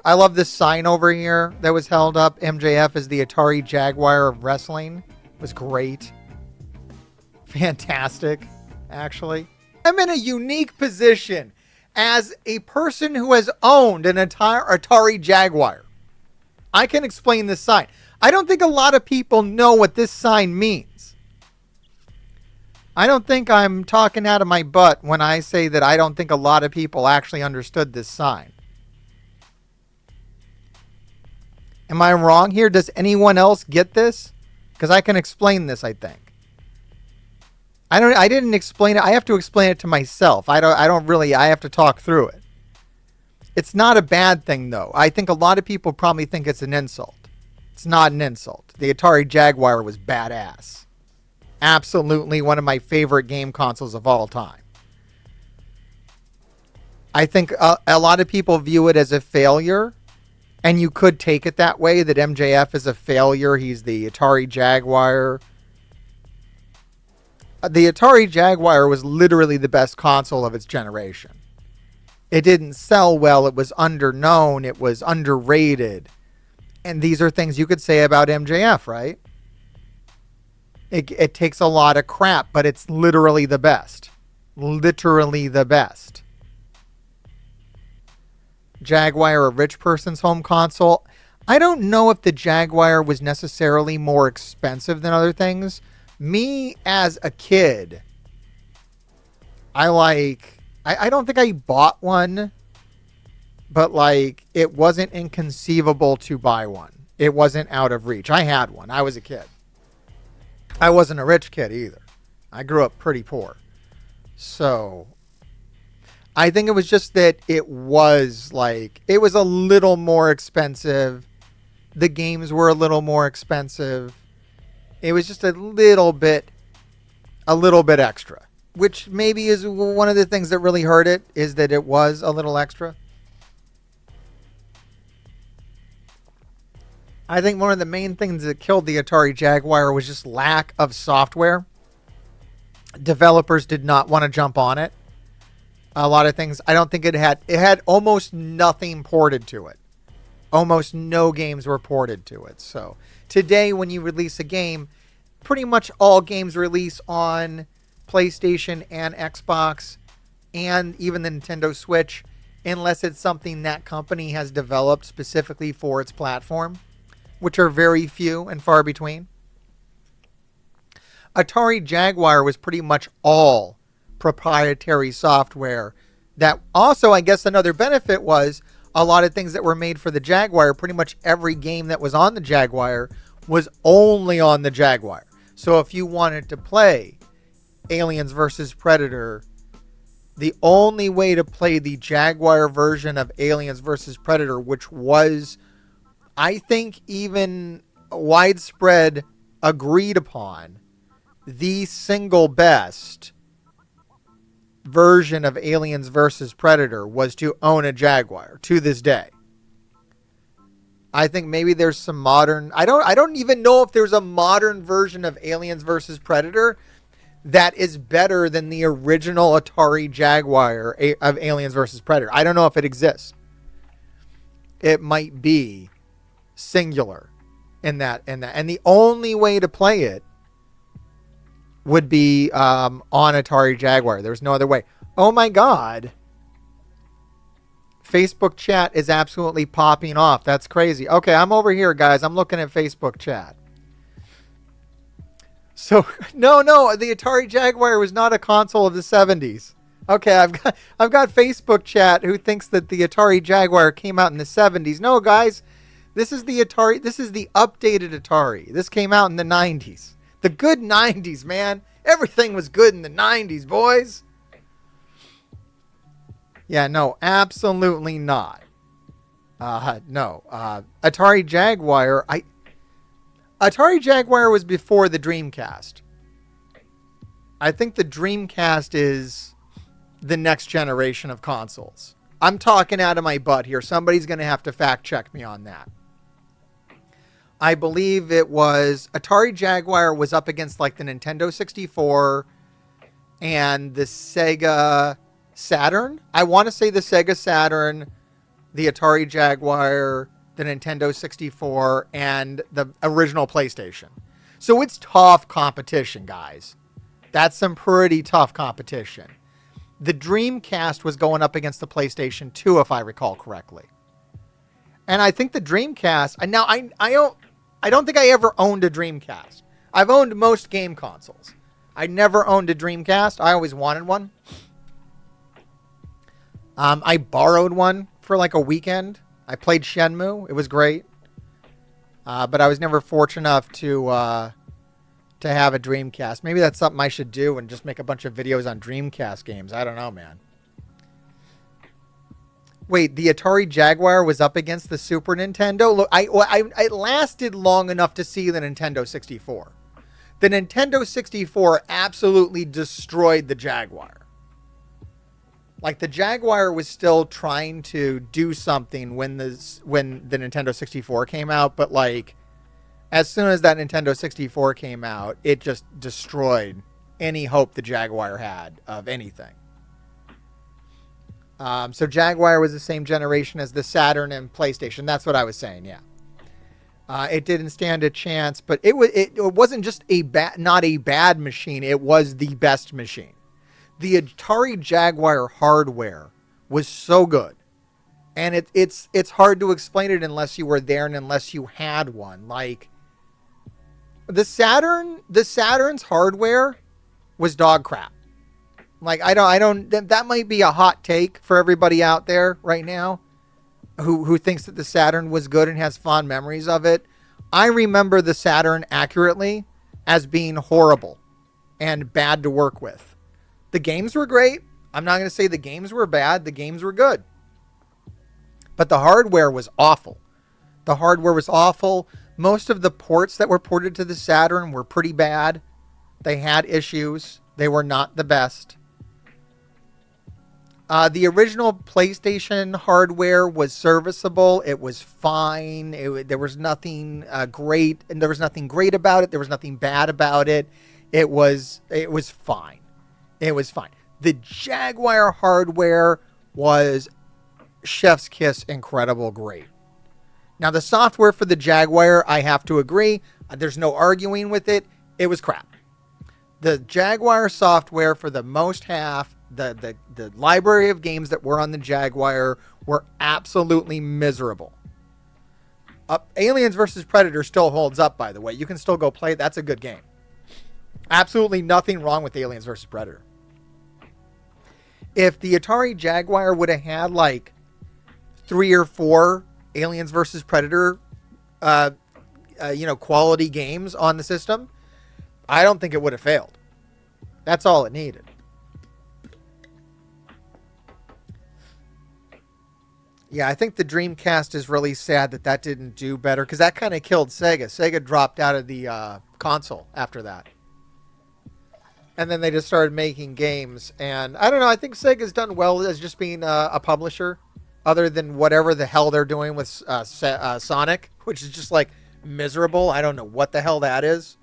I love this sign over here that was held up. MJF is the Atari Jaguar of wrestling. It was great. Fantastic, actually. I'm in a unique position as a person who has owned an Atari Jaguar. I can explain this sign. I don't think a lot of people know what this sign means. I don't think I'm talking out of my butt when I say that I don't think a lot of people actually understood this sign. Am I wrong here? Does anyone else get this? Because I can explain this, I think. I didn't explain it. I have to explain it to myself. I have to talk through it. It's not a bad thing, though. I think a lot of people probably think it's an insult. It's not an insult. The Atari Jaguar was badass. Absolutely one of my favorite game consoles of all time. I think a lot of people view it as a failure, and you could take it that way, that MJF is a failure. He's the Atari Jaguar. The Atari Jaguar was literally the best console of its generation. It didn't sell well. It was underknown. It was underrated. And these are things you could say about MJF, right? It takes a lot of crap, but it's literally the best. Literally the best. Jaguar, a rich person's home console. I don't know if the Jaguar was necessarily more expensive than other things. Me as a kid, I don't think I bought one, but like it wasn't inconceivable to buy one. It wasn't out of reach. I had one. I was a kid. I wasn't a rich kid either. I grew up pretty poor. So I think it was just that it was a little more expensive. The games were a little more expensive. It was just a little bit extra, which maybe is one of the things that really hurt it, is that it was a little extra. I think one of the main things that killed the Atari Jaguar was just lack of software. Developers did not want to jump on it. A lot of things, I don't think it had almost nothing ported to it. Almost no games were ported to it. So today when you release a game, pretty much all games release on PlayStation and Xbox and even the Nintendo Switch, unless it's something that company has developed specifically for its platform, which are very few and far between. Atari Jaguar was pretty much all proprietary software. That also, I guess another benefit was a lot of things that were made for the Jaguar. Pretty much every game that was on the Jaguar was only on the Jaguar. So if you wanted to play Aliens vs. Predator, the only way to play the Jaguar version of Aliens vs. Predator, which was, I think, even widespread agreed upon, the single best version of Aliens vs. Predator, was to own a Jaguar to this day. I think maybe there's some modern, I don't even know if there's a modern version of Aliens vs. Predator that is better than the original Atari Jaguar of Aliens vs. Predator. I don't know if it exists. It might be singular in that. And the only way to play it would be on Atari Jaguar. There's no other way. Oh my God. Facebook chat is absolutely popping off. That's crazy. Okay, I'm over here, guys. I'm looking at Facebook chat. So, no, the Atari Jaguar was not a console of the 70s. Okay, I've got Facebook chat who thinks that the Atari Jaguar came out in the 70s. No, guys. This is the Atari. This is the updated Atari. This came out in the 90s. The good 90s, man. Everything was good in the 90s, boys. Yeah, no, absolutely not. No. Atari Jaguar. Atari Jaguar was before the Dreamcast. I think the Dreamcast is the next generation of consoles. I'm talking out of my butt here. Somebody's going to have to fact check me on that. I believe it was Atari Jaguar was up against like the Nintendo 64 and the Sega Saturn. I want to say the Sega Saturn the Atari Jaguar, the Nintendo 64, and the original PlayStation. So it's tough competition, guys. That's some pretty tough competition. The Dreamcast was going up against the PlayStation 2, if I recall correctly. And I think the Dreamcast, I don't think I ever owned a Dreamcast. I've owned most game consoles. I never owned a Dreamcast. I always wanted one. I borrowed one for like a weekend. I played Shenmue. It was great. But I was never fortunate enough to have a Dreamcast. Maybe that's something I should do and just make a bunch of videos on Dreamcast games. I don't know, man. Wait, the Atari Jaguar was up against the Super Nintendo? Look, I lasted long enough to see the Nintendo 64. The Nintendo 64 absolutely destroyed the Jaguar. Like, the Jaguar was still trying to do something when the Nintendo 64 came out, but like, as soon as that Nintendo 64 came out, it just destroyed any hope the Jaguar had of anything. So Jaguar was the same generation as the Saturn and PlayStation. That's what I was saying, yeah. It didn't stand a chance, but it wasn't just not a bad machine. It was the best machine. The Atari Jaguar hardware was so good. And it's hard to explain it unless you were there and unless you had one. Like, the Saturn's hardware was dog crap. Like, that might be a hot take for everybody out there right now who thinks that the Saturn was good and has fond memories of it. I remember the Saturn accurately as being horrible and bad to work with. The games were great. I'm not going to say the games were bad. The games were good. But the hardware was awful. The hardware was awful. Most of the ports that were ported to the Saturn were pretty bad. They had issues. They were not the best. The original PlayStation hardware was serviceable. It was fine. There was nothing great, and there was nothing great about it. There was nothing bad about it. It was fine. It was fine. The Jaguar hardware was chef's kiss, incredible, great. Now, the software for the Jaguar, I have to agree. There's no arguing with it. It was crap. The Jaguar software, for the most half, the library of games that were on the Jaguar were absolutely miserable. Aliens vs. Predator still holds up, by the way. You can still go play it. That's a good game. Absolutely nothing wrong with Aliens vs. Predator. If the Atari Jaguar would have had like 3 or 4 Aliens vs. Predator, quality games on the system, I don't think it would have failed. That's all it needed. Yeah, I think the Dreamcast is really sad that didn't do better, because that kind of killed Sega. Sega dropped out of the console after that. And then they just started making games. And I don't know, I think Sega's done well as just being a publisher, other than whatever the hell they're doing with Sonic, which is just like miserable. I don't know what the hell that is.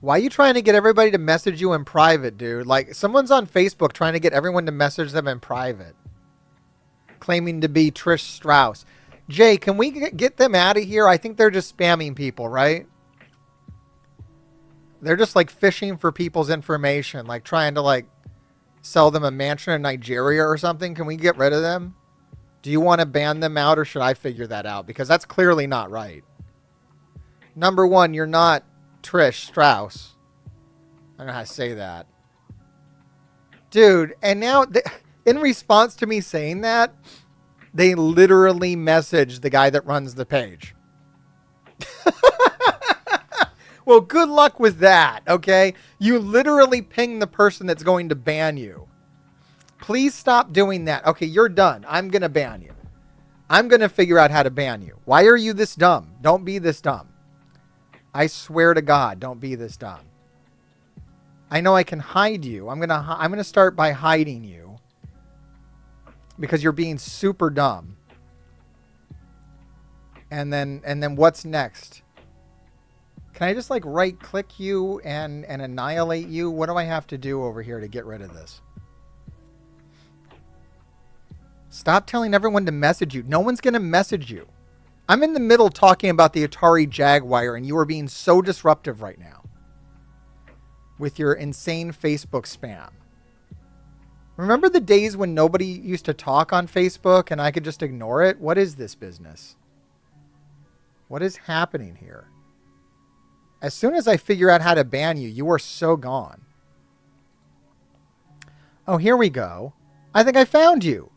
Why are you trying to get everybody to message you in private, dude? Like, someone's on Facebook trying to get everyone to message them in private, claiming to be Trish Strauss. Jay, can we get them out of here? I think they're just spamming people, right? They're just like fishing for people's information, like trying to like sell them a mansion in Nigeria or something. Can we get rid of them? Do you want to ban them out, or should I figure that out? Because that's clearly not right. Number one, you're not Trish Strauss. I don't know how to say that. Dude, and now, in response to me saying that, they literally messaged the guy that runs the page. Well, good luck with that, okay? You literally ping the person that's going to ban you. Please stop doing that. Okay, you're done. I'm going to ban you. I'm going to figure out how to ban you. Why are you this dumb? Don't be this dumb. I swear to God, don't be this dumb. I know I can hide you. I'm gonna start by hiding you, because you're being super dumb. And then what's next? Can I just like right click you and annihilate you? What do I have to do over here to get rid of this? Stop telling everyone to message you. No one's going to message you. I'm in the middle talking about the Atari Jaguar, and you are being so disruptive right now with your insane Facebook spam. Remember the days when nobody used to talk on Facebook and I could just ignore it? What is this business? What is happening here? As soon as I figure out how to ban you, you are so gone. Oh, here we go. I think I found you.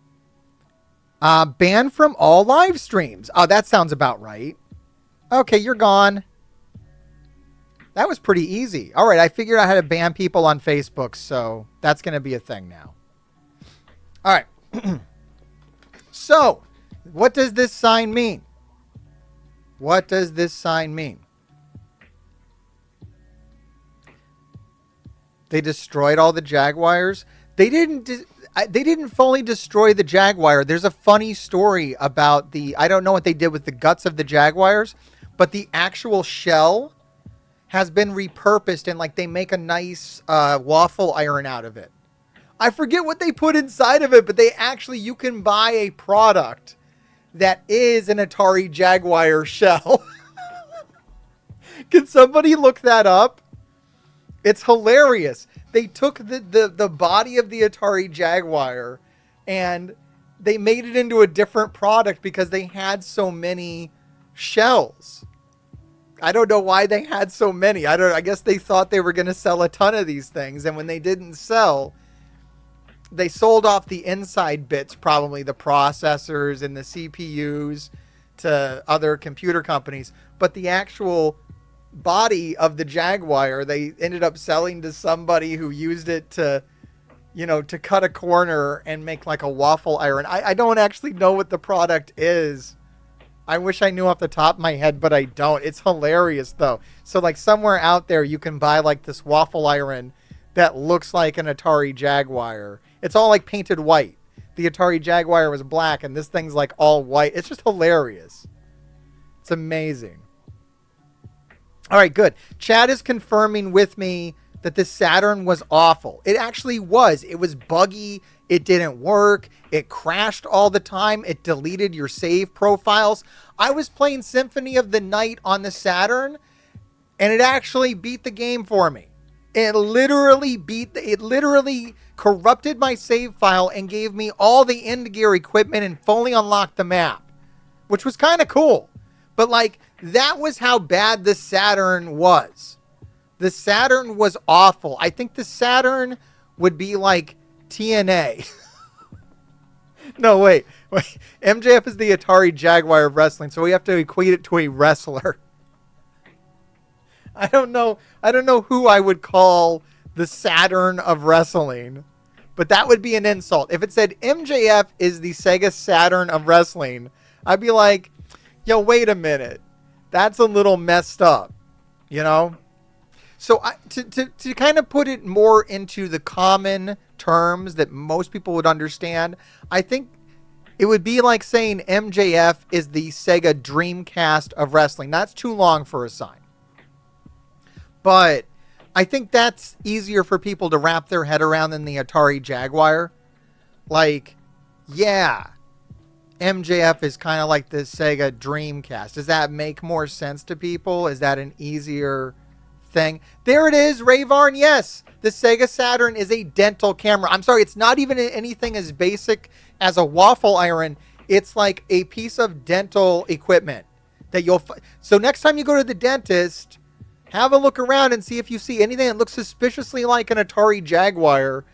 Banned from all live streams. Oh, that sounds about right. Okay, you're gone. That was pretty easy. All right, I figured out how to ban people on Facebook, so that's going to be a thing now. All right. So, what does this sign mean? What does this sign mean? They destroyed all the Jaguars. They didn't fully destroy the Jaguar. There's a funny story about I don't know what they did with the guts of the Jaguars, but the actual shell has been repurposed and like they make a nice waffle iron out of it. I forget what they put inside of it, but you can buy a product that is an Atari Jaguar shell. Can somebody look that up? It's hilarious. They took the body of the Atari Jaguar and they made it into a different product because they had so many shells. I don't know why they had so many. I guess they thought they were going to sell a ton of these things. And when they didn't sell, they sold off the inside bits, probably the processors and the CPUs to other computer companies. But the actual body of the Jaguar, they ended up selling to somebody who used it to cut a corner and make like a waffle iron. I don't actually know what the product is. I wish I knew off the top of my head, but I don't. It's hilarious though. So like somewhere out there you can buy like this waffle iron that looks like an Atari Jaguar. It's all like painted white. The Atari Jaguar was black and this thing's like all white. It's just hilarious. It's amazing. All right, good. Chad is confirming with me that the Saturn was awful. It actually was. It was buggy. It didn't work. It crashed all the time. It deleted your save profiles. I was playing Symphony of the Night on the Saturn, and it actually beat the game for me. It literally corrupted my save file and gave me all the end gear equipment and fully unlocked the map, which was kind of cool. But like, that was how bad the Saturn was. The Saturn was awful. I think the Saturn would be like TNA. No, wait. MJF is the Atari Jaguar of wrestling, so we have to equate it to a wrestler. I don't know who I would call the Saturn of wrestling, but that would be an insult. If it said MJF is the Sega Saturn of wrestling, I'd be like, yo, wait a minute. That's a little messed up, you know? So to kind of put it more into the common terms that most people would understand, I think it would be like saying MJF is the Sega Dreamcast of wrestling. That's too long for a sign. But I think that's easier for people to wrap their head around than the Atari Jaguar. Like, yeah, MJF is kind of like the Sega Dreamcast. Does that make more sense to people? Is that an easier thing? There it is, Rayvarn. Yes, the Sega Saturn is a dental camera. I'm sorry, it's not even anything as basic as a waffle iron. It's like a piece of dental equipment that so next time you go to the dentist, have a look around and see if you see anything that looks suspiciously like an Atari Jaguar,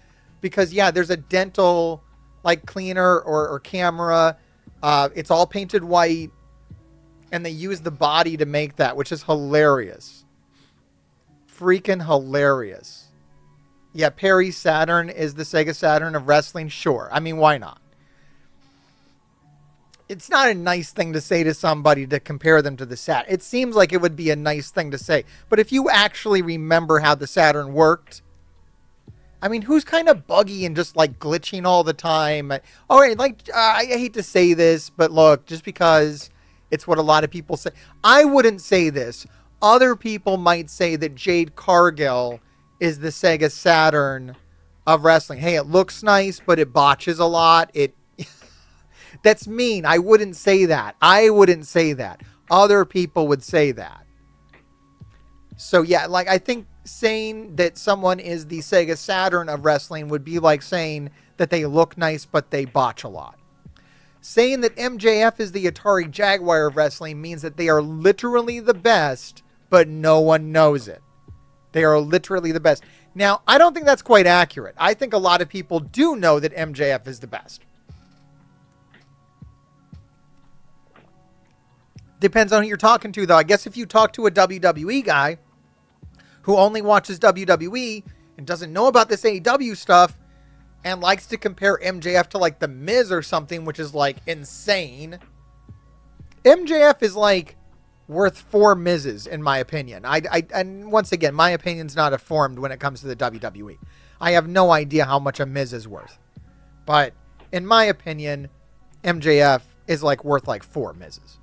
because yeah, there's a dental like cleaner or camera. It's all painted white, and they use the body to make that, which is hilarious. Freaking hilarious. Yeah, Perry Saturn is the Sega Saturn of wrestling. Sure. I mean, why not? It's not a nice thing to say to somebody to compare them to the Saturn. It seems like it would be a nice thing to say. But if you actually remember how the Saturn worked, I mean, who's kind of buggy and just like glitching all the time? All right, like, I hate to say this, but look, just because it's what a lot of people say, I wouldn't say this. Other people might say that Jade Cargill is the Sega Saturn of wrestling. Hey, it looks nice, but it botches a lot. That's mean. I wouldn't say that. Other people would say that. So yeah, like I think saying that someone is the Sega Saturn of wrestling would be like saying that they look nice, but they botch a lot. Saying that MJF is the Atari Jaguar of wrestling means that they are literally the best, but no one knows it. They are literally the best. Now, I don't think that's quite accurate. I think a lot of people do know that MJF is the best. Depends on who you're talking to, though. I guess if you talk to a WWE guy who only watches WWE and doesn't know about this AEW stuff and likes to compare MJF to like The Miz or something, which is like insane. MJF is like worth 4 Miz's in my opinion. And once again, my opinion's not informed when it comes to the WWE. I have no idea how much a Miz is worth. But in my opinion, MJF is like worth like 4 Miz's.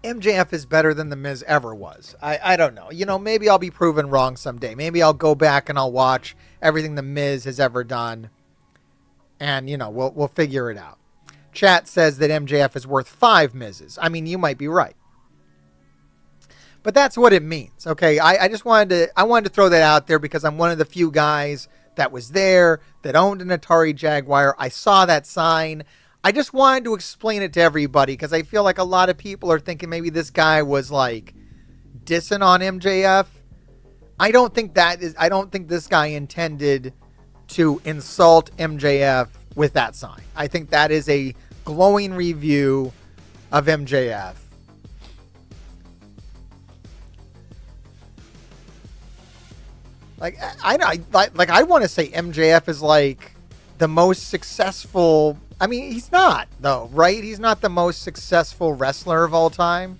MJF is better than The Miz ever was. I don't know. You know, maybe I'll be proven wrong someday. Maybe I'll go back and I'll watch everything The Miz has ever done. And, you know, we'll figure it out. Chat says that MJF is worth 5 Miz's. I mean, you might be right. But that's what it means. Okay, I just wanted to throw that out there because I'm one of the few guys that was there, that owned an Atari Jaguar. I saw that sign. I just wanted to explain it to everybody because I feel like a lot of people are thinking maybe this guy was like dissing on MJF. I don't think this guy intended to insult MJF with that sign. I think that is a glowing review of MJF. Like I want to say MJF is like the most successful. I mean, he's not, though, right? He's not the most successful wrestler of all time.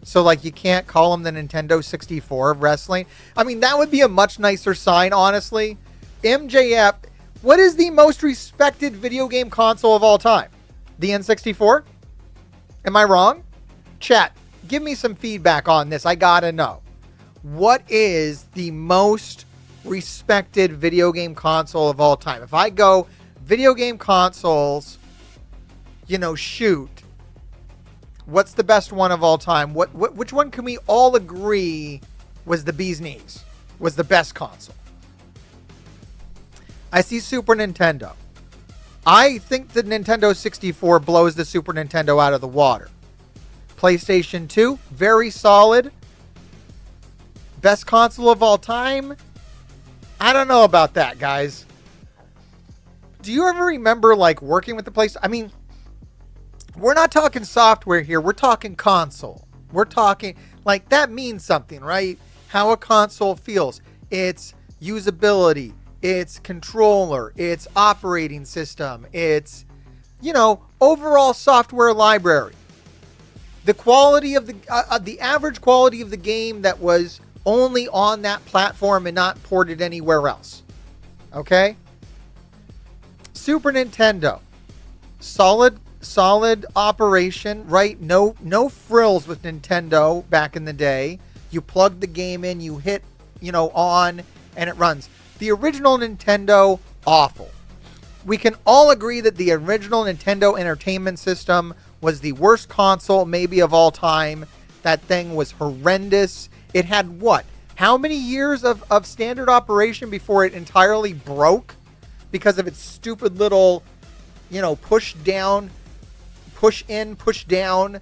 So, like, you can't call him the Nintendo 64 of wrestling. I mean, that would be a much nicer sign, honestly. MJF, what is the most respected video game console of all time? The N64? Am I wrong? Chat, give me some feedback on this. I gotta know. What is the most respected video game console of all time? If I go video game consoles, you know, shoot, what's the best one of all time? Which one can we all agree was the bee's knees, was the best console? I see Super Nintendo. I think the Nintendo 64 blows the Super Nintendo out of the water. PlayStation 2, very solid. Best console of all time? I don't know about that, guys. Do you ever remember, like, working with the PlayStation? I mean, we're not talking software here. We're talking console. We're talking, like, that means something, right? How a console feels. Its usability. Its controller. Its operating system. Its, you know, overall software library. The quality of the average quality of the game that was only on that platform and not ported anywhere else. Okay? Super Nintendo. Solid operation, right? No frills with Nintendo back in the day. You plug the game in, you hit, you know, on, and it runs. The original Nintendo, awful. We can all agree that the original Nintendo Entertainment System was the worst console maybe of all time. That thing was horrendous. It had what? How many years of standard operation before it entirely broke? Because of its stupid little, you know, push in, push down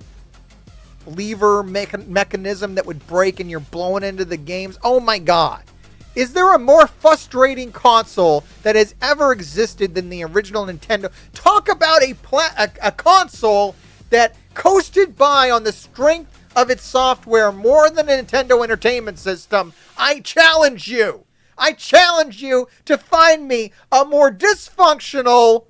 lever mechanism that would break and you're blowing into the games. Oh my God. Is there a more frustrating console that has ever existed than the original Nintendo? Talk about a console that coasted by on the strength of its software more than a Nintendo Entertainment System. I challenge you. I challenge you to find me a more dysfunctional,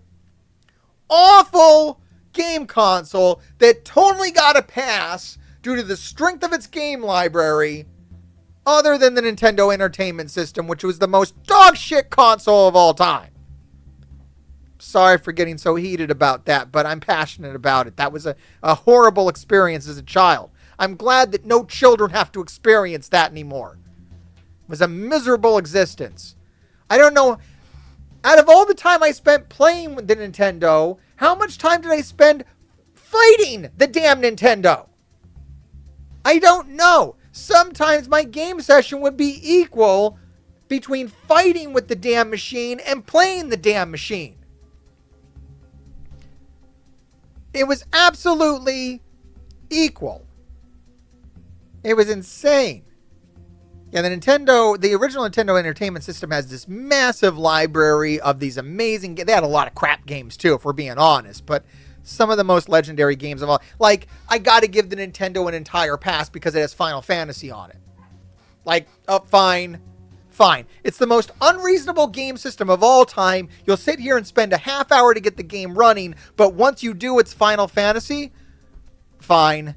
awful game console that totally got a pass due to the strength of its game library other than the Nintendo Entertainment System, which was the most dog shit console of all time. Sorry for getting so heated about that, but I'm passionate about it. That was a horrible experience as a child. I'm glad that no children have to experience that anymore. It was a miserable existence. I don't know. Out of all the time I spent playing with the Nintendo, how much time did I spend fighting the damn Nintendo? I don't know. Sometimes my game session would be equal between fighting with the damn machine and playing the damn machine. It was absolutely equal. It was insane. Yeah, the original Nintendo Entertainment System has this massive library of these amazing games. They had a lot of crap games too, if we're being honest, but some of the most legendary games of all. Like, I gotta give the Nintendo an entire pass because it has Final Fantasy on it. Like, fine. It's the most unreasonable game system of all time. You'll sit here and spend a half hour to get the game running, but once you do, it's Final Fantasy. Fine.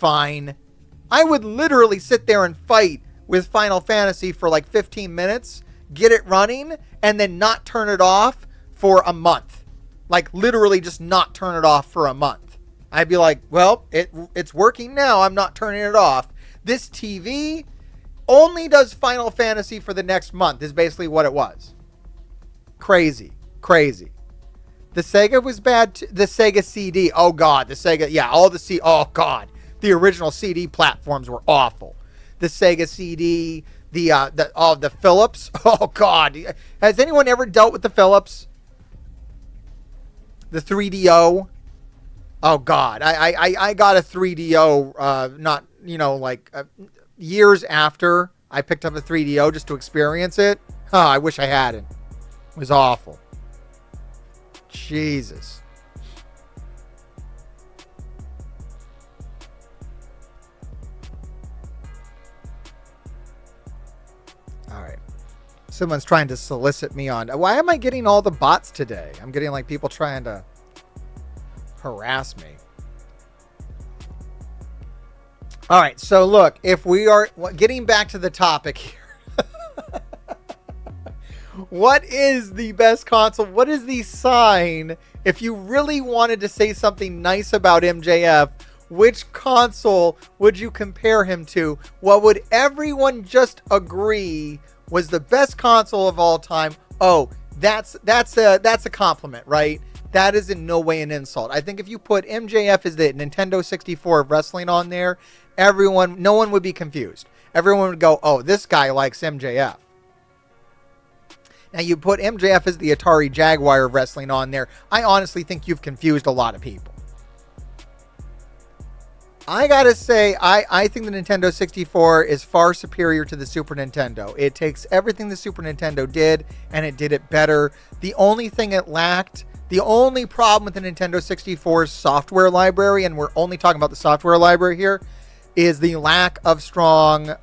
I would literally sit there and fight with Final Fantasy for like 15 minutes, get it running, and then not turn it off for a month. Like, literally just not turn it off for a month. I'd be like, well, it's working now. I'm not turning it off. This TV only does Final Fantasy for the next month is basically what it was. Crazy. The Sega was bad. The Sega CD. Oh, God. The Sega. Yeah, oh, God. The original CD platforms were awful. The Sega CD, the Philips. Oh, God. Has anyone ever dealt with the Philips? The 3DO. Oh, God. I got a 3DO, not, years after I picked up a 3DO just to experience it. Oh, I wish I hadn't. It was awful. Jesus. All right. Someone's trying to solicit me on. Why am I getting all the bots today? I'm getting like people trying to harass me. All right. So look, if we are getting back to the topic here, what is the best console? What is the sign? If you really wanted to say something nice about MJF, which console would you compare him to? What would everyone just agree was the best console of all time? Oh, that's a compliment, right? That is in no way an insult. I think if you put MJF as the Nintendo 64 of wrestling on there, no one would be confused. Everyone would go, oh, this guy likes MJF. Now, you put MJF as the Atari Jaguar of wrestling on there, I honestly think you've confused a lot of people. I gotta say, I think the Nintendo 64 is far superior to the Super Nintendo. It takes everything the Super Nintendo did, and it did it better. The only thing it lacked, the only problem with the Nintendo 64's software library, and we're only talking about the software library here, is the lack of strong, like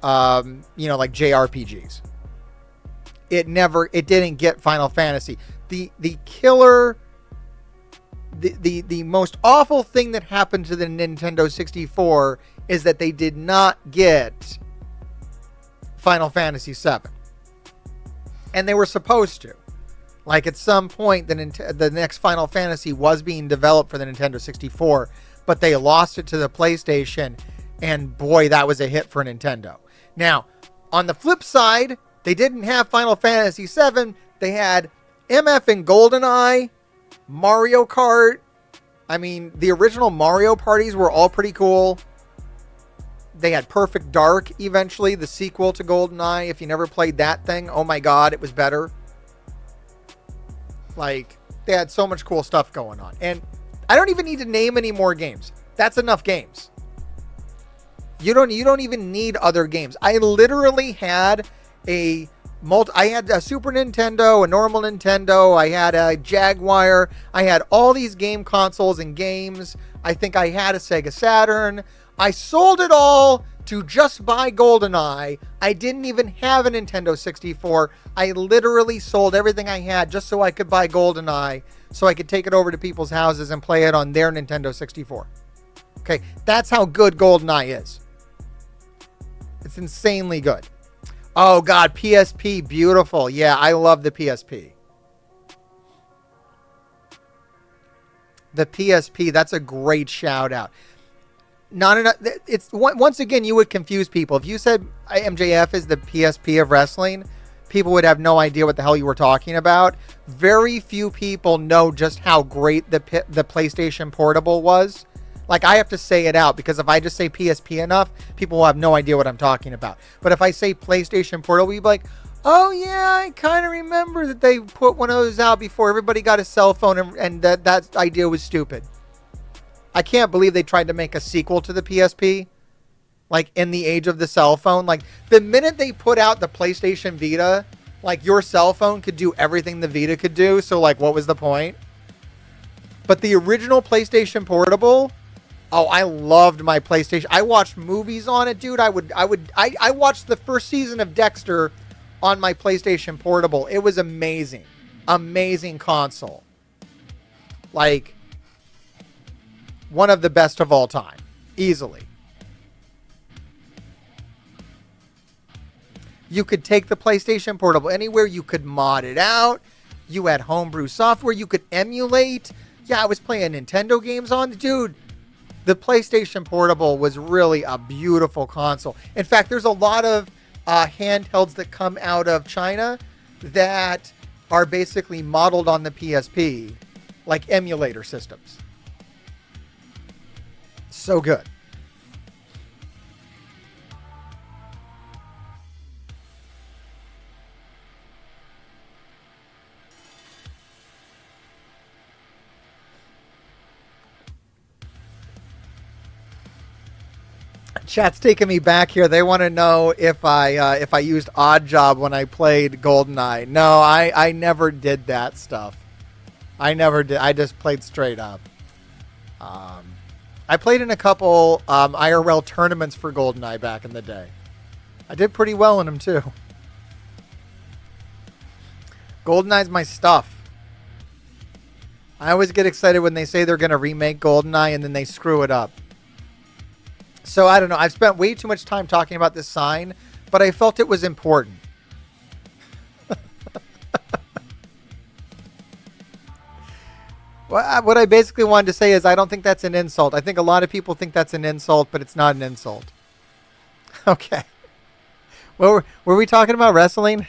JRPGs. It didn't get Final Fantasy. The most awful thing that happened to the Nintendo 64 is that they did not get Final Fantasy VII. And they were supposed to. Like, at some point, the next Final Fantasy was being developed for the Nintendo 64, but they lost it to the PlayStation, and boy, that was a hit for Nintendo. Now, on the flip side, they didn't have Final Fantasy VII. They had MF and GoldenEye, Mario Kart. I mean, the original Mario parties were all pretty cool. They had Perfect Dark eventually, the sequel to GoldenEye. If you never played that thing, oh my God, it was better. Like, they had so much cool stuff going on. And I don't even need to name any more games. That's enough games. You don't even need other games. I literally had I had a Super Nintendo, a normal Nintendo, I had a Jaguar, I had all these game consoles and games. I think I had a Sega Saturn. I sold it all to just buy GoldenEye. I didn't even have a Nintendo 64. I literally sold everything I had just so I could buy GoldenEye, so I could take it over to people's houses and play it on their Nintendo 64. Okay, that's how good GoldenEye is. It's insanely good. Oh, God, PSP, beautiful. Yeah, I love the PSP. The PSP, that's a great shout out. Not enough. It's once again, you would confuse people. If you said MJF is the PSP of wrestling, people would have no idea what the hell you were talking about. Very few people know just how great the PlayStation Portable was. Like, I have to say it out, because if I just say PSP enough, people will have no idea what I'm talking about. But if I say PlayStation Portable, you'd be like, oh yeah, I kind of remember that they put one of those out before everybody got a cell phone, and that idea was stupid. I can't believe they tried to make a sequel to the PSP, like, in the age of the cell phone. Like, the minute they put out the PlayStation Vita, like, your cell phone could do everything the Vita could do, so, like, what was the point? But the original PlayStation Portable, oh, I loved my PlayStation. I watched movies on it, dude. I watched the first season of Dexter on my PlayStation Portable. It was amazing. Amazing console. Like, one of the best of all time. Easily. You could take the PlayStation Portable anywhere. You could mod it out. You had homebrew software. You could emulate. Yeah, I was playing Nintendo games on. Dude, the PlayStation Portable was really a beautiful console. In fact, there's a lot of handhelds that come out of China that are basically modeled on the PSP, like emulator systems. So good. Chat's taking me back here. They want to know if I used Odd Job when I played GoldenEye. No, I never did that stuff. I never did. I just played straight up. I played in a couple IRL tournaments for GoldenEye back in the day. I did pretty well in them too. GoldenEye's my stuff. I always get excited when they say they're going to remake GoldenEye and then they screw it up. So, I don't know. I've spent way too much time talking about this sign, but I felt it was important. What I basically wanted to say is I don't think that's an insult. I think a lot of people think that's an insult, but it's not an insult. Okay. Well, were we talking about wrestling? Were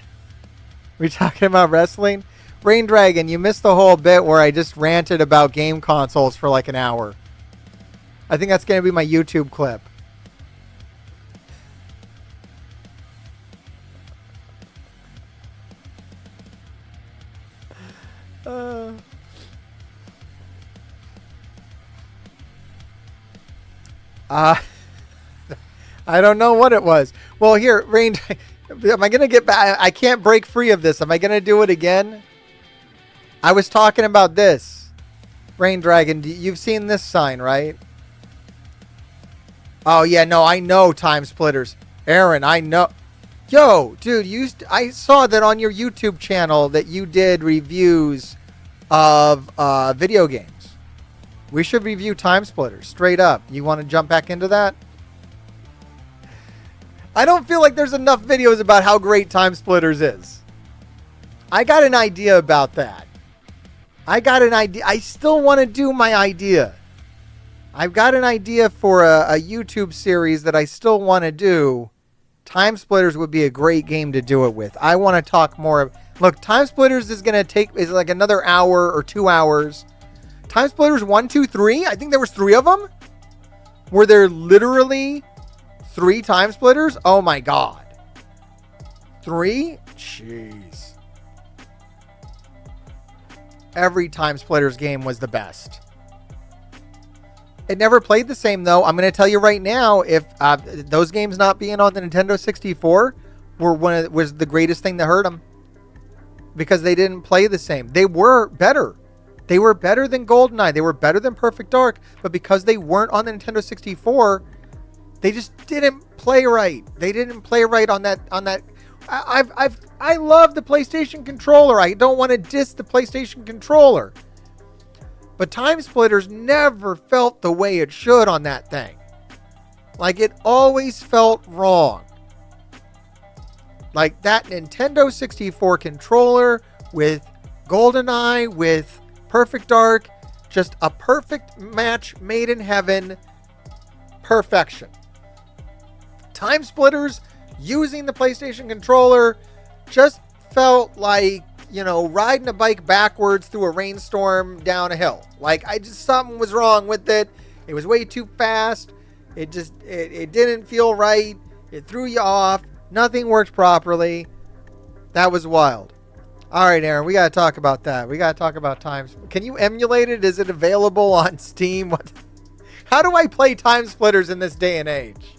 we talking about wrestling? Rain Dragon, you missed the whole bit where I just ranted about game consoles for like an hour. I think that's going to be my YouTube clip. I don't know what it was. Well, here, Rain, am I going to get back? I can't break free of this. Am I going to do it again? I was talking about this. Rain Dragon, you've seen this sign, right? Oh, yeah, no, I know Time Splitters. Aaron, I know. Yo, dude, I saw that on your YouTube channel that you did reviews of video games. We should review Time Splitters, straight up. You want to jump back into that? I don't feel like there's enough videos about how great Time Splitters is. I got an idea about that. I got an idea. I still want to do my idea. I've got an idea for a YouTube series that I still want to do. Time Splitters would be a great game to do it with. I want to talk more. Look, Time Splitters is like another hour or 2 hours. Time Splitters 1, 2, 3. I think there was 3 of them. Were there literally 3 Time Splitters? Oh my god. 3? Jeez. Every Time Splitters game was the best. It never played the same, though. I'm going to tell you right now, if those games not being on the Nintendo 64 was the greatest thing that hurt them. Because they didn't play the same. They were better. They were better than GoldenEye. They were better than Perfect Dark. But because they weren't on the Nintendo 64, they just didn't play right. They didn't play right on that. I love the PlayStation controller. I don't want to diss the PlayStation controller. But Time Splitters never felt the way it should on that thing. Like, it always felt wrong. Like, that Nintendo 64 controller with GoldenEye, with Perfect Dark, Just a perfect match made in heaven. Perfection. Time Splitters using the PlayStation controller just felt like, riding a bike backwards through a rainstorm down a hill. Like, something was wrong with it. It was way too fast. It didn't feel right. It threw you off. Nothing worked properly. That was wild. All right, Aaron, we got to talk about that. We got to talk about Times. Can you emulate it? Is it available on Steam? How do I play Time Splitters in this day and age?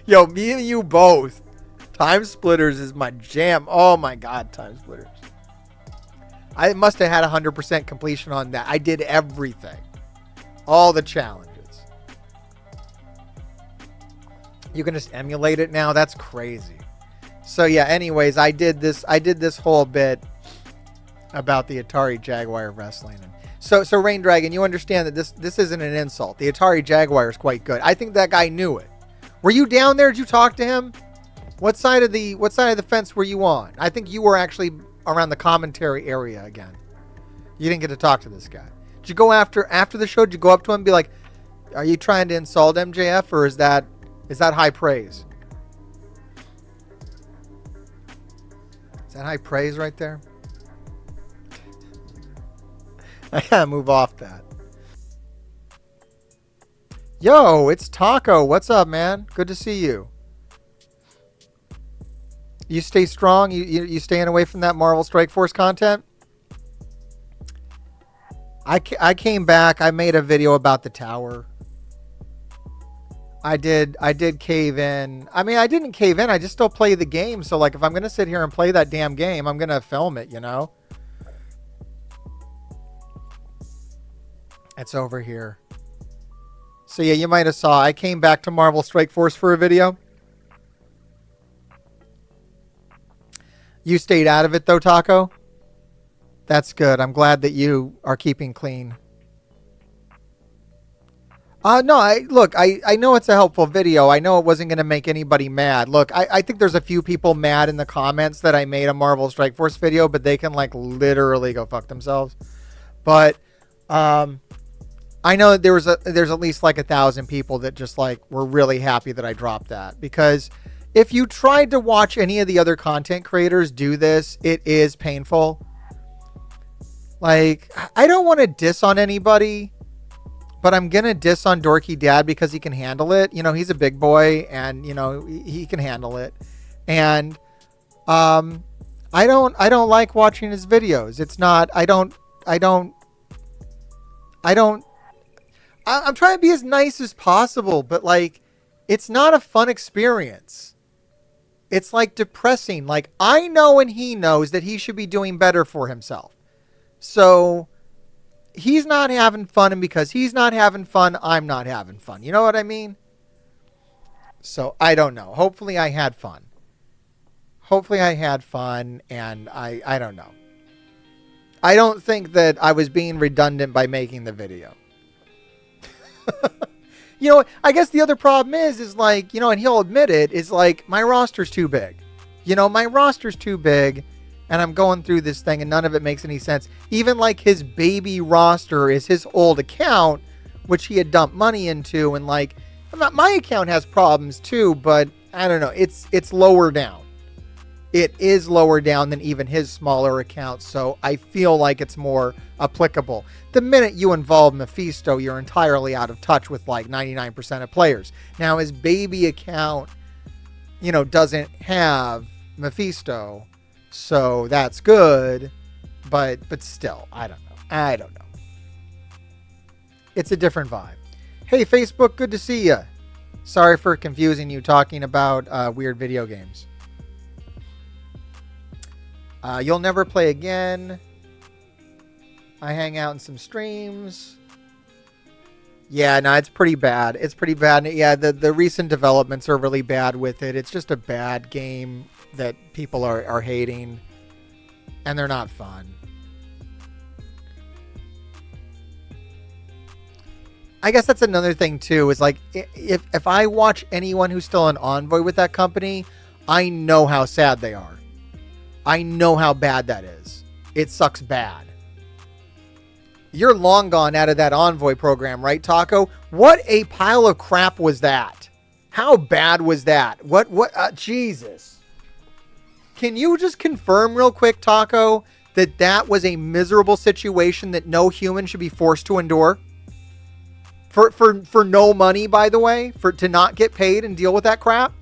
Yo, me and you both. Time Splitters is my jam. Oh my God, Time Splitters. I must have had 100% completion on that. I did everything. All the challenges. You can just emulate it now? That's crazy. So yeah, anyways, I did this whole bit about the Atari Jaguar wrestling. So Rain Dragon, you understand that this isn't an insult. The Atari Jaguar is quite good. I think that guy knew it. Were you down there? Did you talk to him? What side of the fence were you on? I think you were actually around the commentary area again. You didn't get to talk to this guy. Did you go after the show? Did you go up to him and be like, "Are you trying to insult MJF, or is that high praise?" Is that high praise right there? I gotta move off that. Yo, it's Taco. What's up, man? Good to see you. You stay strong? You staying away from that Marvel Strike Force content? I came back. I made a video about the tower. I did cave in. I mean, I didn't cave in. I just still play the game. So, like, if I'm going to sit here and play that damn game, I'm going to film it, It's over here. So, yeah, you might have saw. I came back to Marvel Strike Force for a video. You stayed out of it, though, Taco? That's good. I'm glad that you are keeping clean. No, I know it's a helpful video. I know it wasn't going to make anybody mad. Look, I think there's a few people mad in the comments that I made a Marvel Strike Force video, but they can, like, literally go fuck themselves. But I know that there's at least like 1,000 people that just, like, were really happy that I dropped that, because if you tried to watch any of the other content creators do this, it is painful. Like, I don't want to diss on anybody, but I'm going to diss on Dorky Dad because he can handle it. He's a big boy and, he can handle it. And I don't like watching his videos. It's not, I'm trying to be as nice as possible, but, like, it's not a fun experience. It's, like, depressing. Like, I know and he knows that he should be doing better for himself. So he's not having fun, and because he's not having fun, I'm not having fun. You know what I mean? So I don't know. Hopefully I had fun. And I don't know. I don't think that I was being redundant by making the video. I guess the other problem is like, and he'll admit it, is like, my roster's too big. My roster's too big, and I'm going through this thing and none of it makes any sense. Even like his baby roster is his old account, which he had dumped money into, and like, my account has problems too, but I don't know. It's lower down. It is lower down than even his smaller account, so I feel like it's more applicable. The minute you involve Mephisto, you're entirely out of touch with like 99% of players. Now, his baby account, doesn't have Mephisto, so that's good, but still, I don't know. It's a different vibe. Hey, Facebook, good to see you. Sorry for confusing you talking about weird video games. You'll never play again. I hang out in some streams. Yeah, no, it's pretty bad. Yeah, the recent developments are really bad with it. It's just a bad game that people are hating, and they're not fun. I guess that's another thing too, is like, if I watch anyone who's still an Envoy with that company, I know how sad they are. I know how bad that is. it sucks bad. You're long gone out of that Envoy program, right, Taco? What a pile of crap was that? How bad was that? Jesus. Can you just confirm real quick, Taco, that that was a miserable situation that no human should be forced to endure? For no money, by the way, to not get paid and deal with that crap?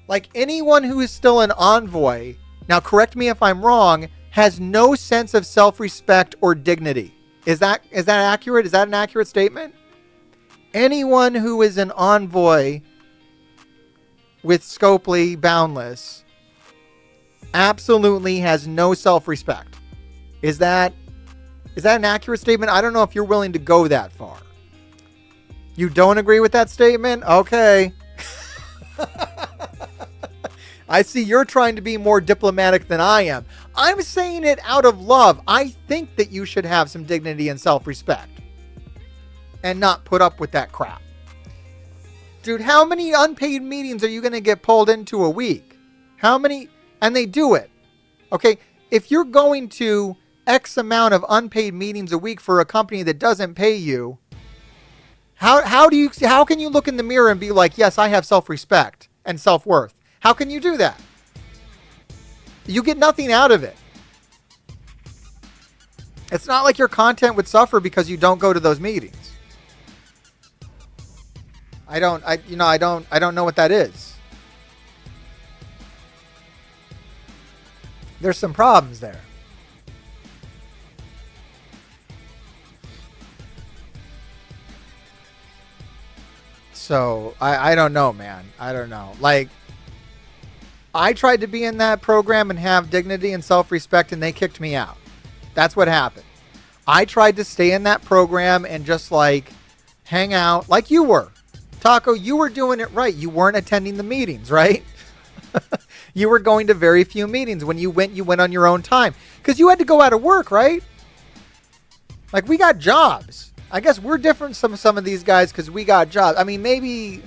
Like, anyone who is still an Envoy, now correct me if I'm wrong, has no sense of self-respect or dignity. Is that accurate? Is that an accurate statement? Anyone who is an Envoy with Scopely Boundless absolutely has no self-respect. Is that an accurate statement? I don't know if you're willing to go that far. You don't agree with that statement? Okay. I see you're trying to be more diplomatic than I am. I'm saying it out of love. I think that you should have some dignity and self-respect and not put up with that crap. Dude, how many unpaid meetings are you going to get pulled into a week? How many? And they do it. Okay, if you're going to X amount of unpaid meetings a week for a company that doesn't pay you, how can you look in the mirror and be like, yes, I have self-respect and self-worth? How can you do that? You get nothing out of it. It's not like your content would suffer because you don't go to those meetings. I don't know what that is. There's some problems there. So I don't know, man. I don't know. Like, I tried to be in that program and have dignity and self-respect, and they kicked me out. That's what happened. I tried to stay in that program and just like hang out like you were. Taco, you were doing it right. You weren't attending the meetings, right? You were going to very few meetings. When you went on your own time because you had to go out of work, right? Like, we got jobs. I guess we're different from some of these guys because we got jobs. I mean, maybe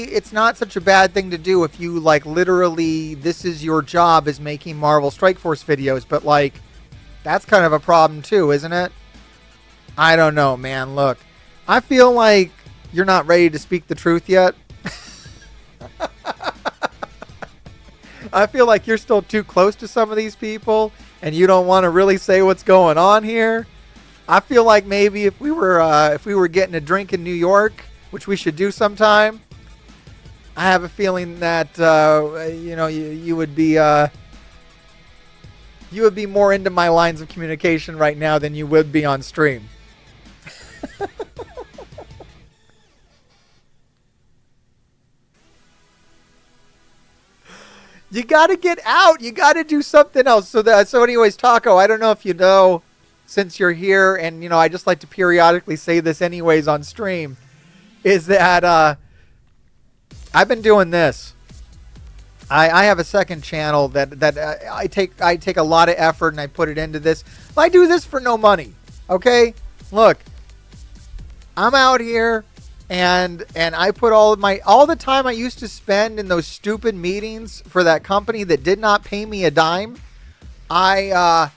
it's not such a bad thing to do if you like literally this is your job is making Marvel Strike Force videos, but like that's kind of a problem too, isn't it? I don't know, man. Look, I feel like you're not ready to speak the truth yet. I feel like you're still too close to some of these people and you don't want to really say what's going on here. I feel like maybe if we were getting a drink in New York, which we should do sometime, I have a feeling that you would be more into my lines of communication right now than you would be on stream. You got to get out. You got to do something else. So anyways, Taco, I don't know if you know, since you're here, and I just like to periodically say this anyways on stream, is that I've been doing this. I have a second channel that I take a lot of effort and I put it into this. I do this for no money. Okay? Look, I'm out here and I put all the time I used to spend in those stupid meetings for that company that did not pay me a dime. I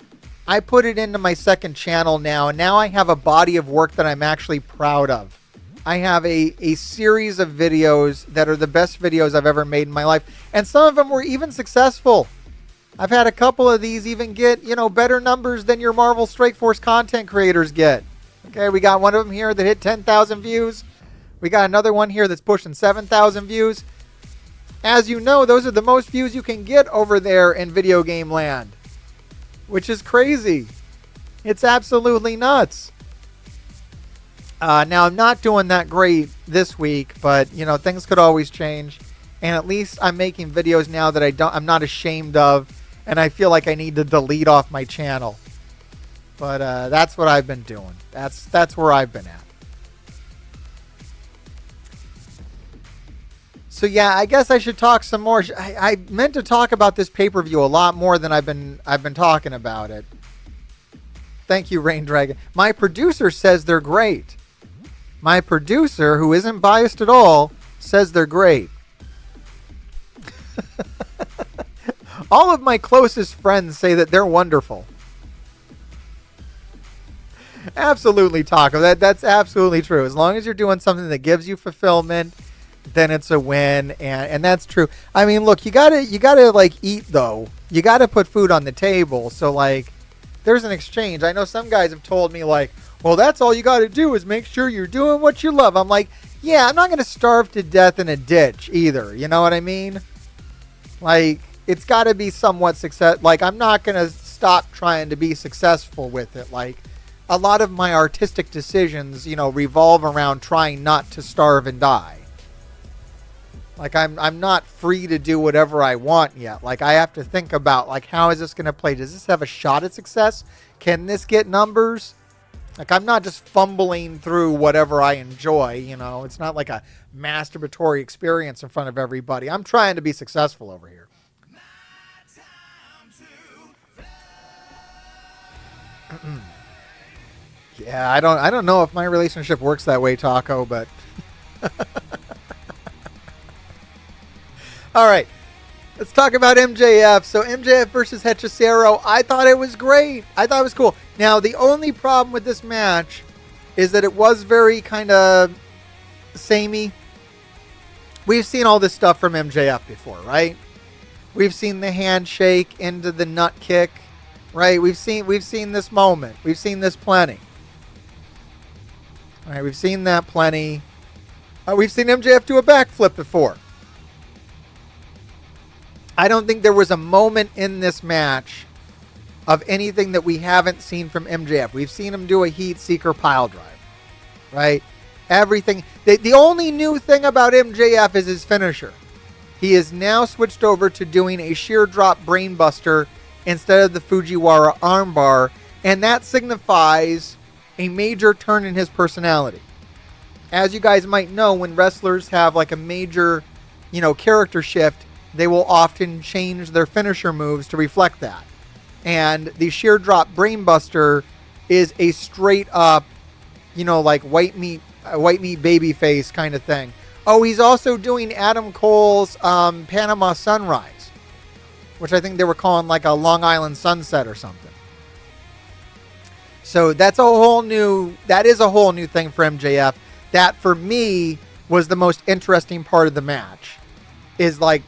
put it into my second channel now, and now I have a body of work that I'm actually proud of. I have a series of videos that are the best videos I've ever made in my life. And some of them were even successful. I've had a couple of these even get, better numbers than your Marvel Strike Force content creators get. Okay, we got one of them here that hit 10,000 views. We got another one here that's pushing 7,000 views. As you know, those are the most views you can get over there in video game land. Which is crazy. It's absolutely nuts. Now, I'm not doing that great this week, but, things could always change. And at least I'm making videos now that I'm not ashamed of, and I feel like I need to delete off my channel. But that's what I've been doing. That's where I've been at. So yeah, I guess I should talk some more. I meant to talk about this pay-per-view a lot more than I've been talking about it. Thank you, Rain Dragon. My producer says they're great. My producer, who isn't biased at all, says they're great. All of my closest friends say that they're wonderful. Absolutely, Taco. That's absolutely true. As long as you're doing something that gives you fulfillment, then it's a win, and that's true. I mean, look, you gotta like eat though. You gotta put food on the table. So like, there's an exchange. I know some guys have told me like, well, that's all you gotta do is make sure you're doing what you love. I'm like, yeah, I'm not gonna starve to death in a ditch either. You know what I mean? Like, it's gotta be somewhat success. Like, I'm not gonna stop trying to be successful with it. Like, a lot of my artistic decisions, revolve around trying not to starve and die. Like, I'm not free to do whatever I want yet. Like, I have to think about, like, how is this going to play? Does this have a shot at success? Can this get numbers? Like, I'm not just fumbling through whatever I enjoy, It's not like a masturbatory experience in front of everybody. I'm trying to be successful over here. Yeah, I don't know if my relationship works that way, Taco, but... All right, let's talk about MJF. So MJF versus Hechicero, I thought it was great. I thought it was cool. Now, the only problem with this match is that it was very kind of samey. We've seen all this stuff from MJF before, right? We've seen the handshake into the nut kick, right? We've seen this moment. We've seen this plenty. All right, we've seen that plenty. We've seen MJF do a backflip before. I don't think there was a moment in this match of anything that we haven't seen from MJF. We've seen him do a heat seeker pile drive, right? Everything. The only new thing about MJF is his finisher. He is now switched over to doing a sheer drop brainbuster instead of the Fujiwara armbar, and that signifies a major turn in his personality. As you guys might know, when wrestlers have like a major, character shift, they will often change their finisher moves to reflect that. And the sheer drop brainbuster is a straight up, like white meat baby face kind of thing. Oh, he's also doing Adam Cole's Panama Sunrise, which I think they were calling like a Long Island Sunset or something. So that is a whole new thing for MJF. That for me was the most interesting part of the match. Is like,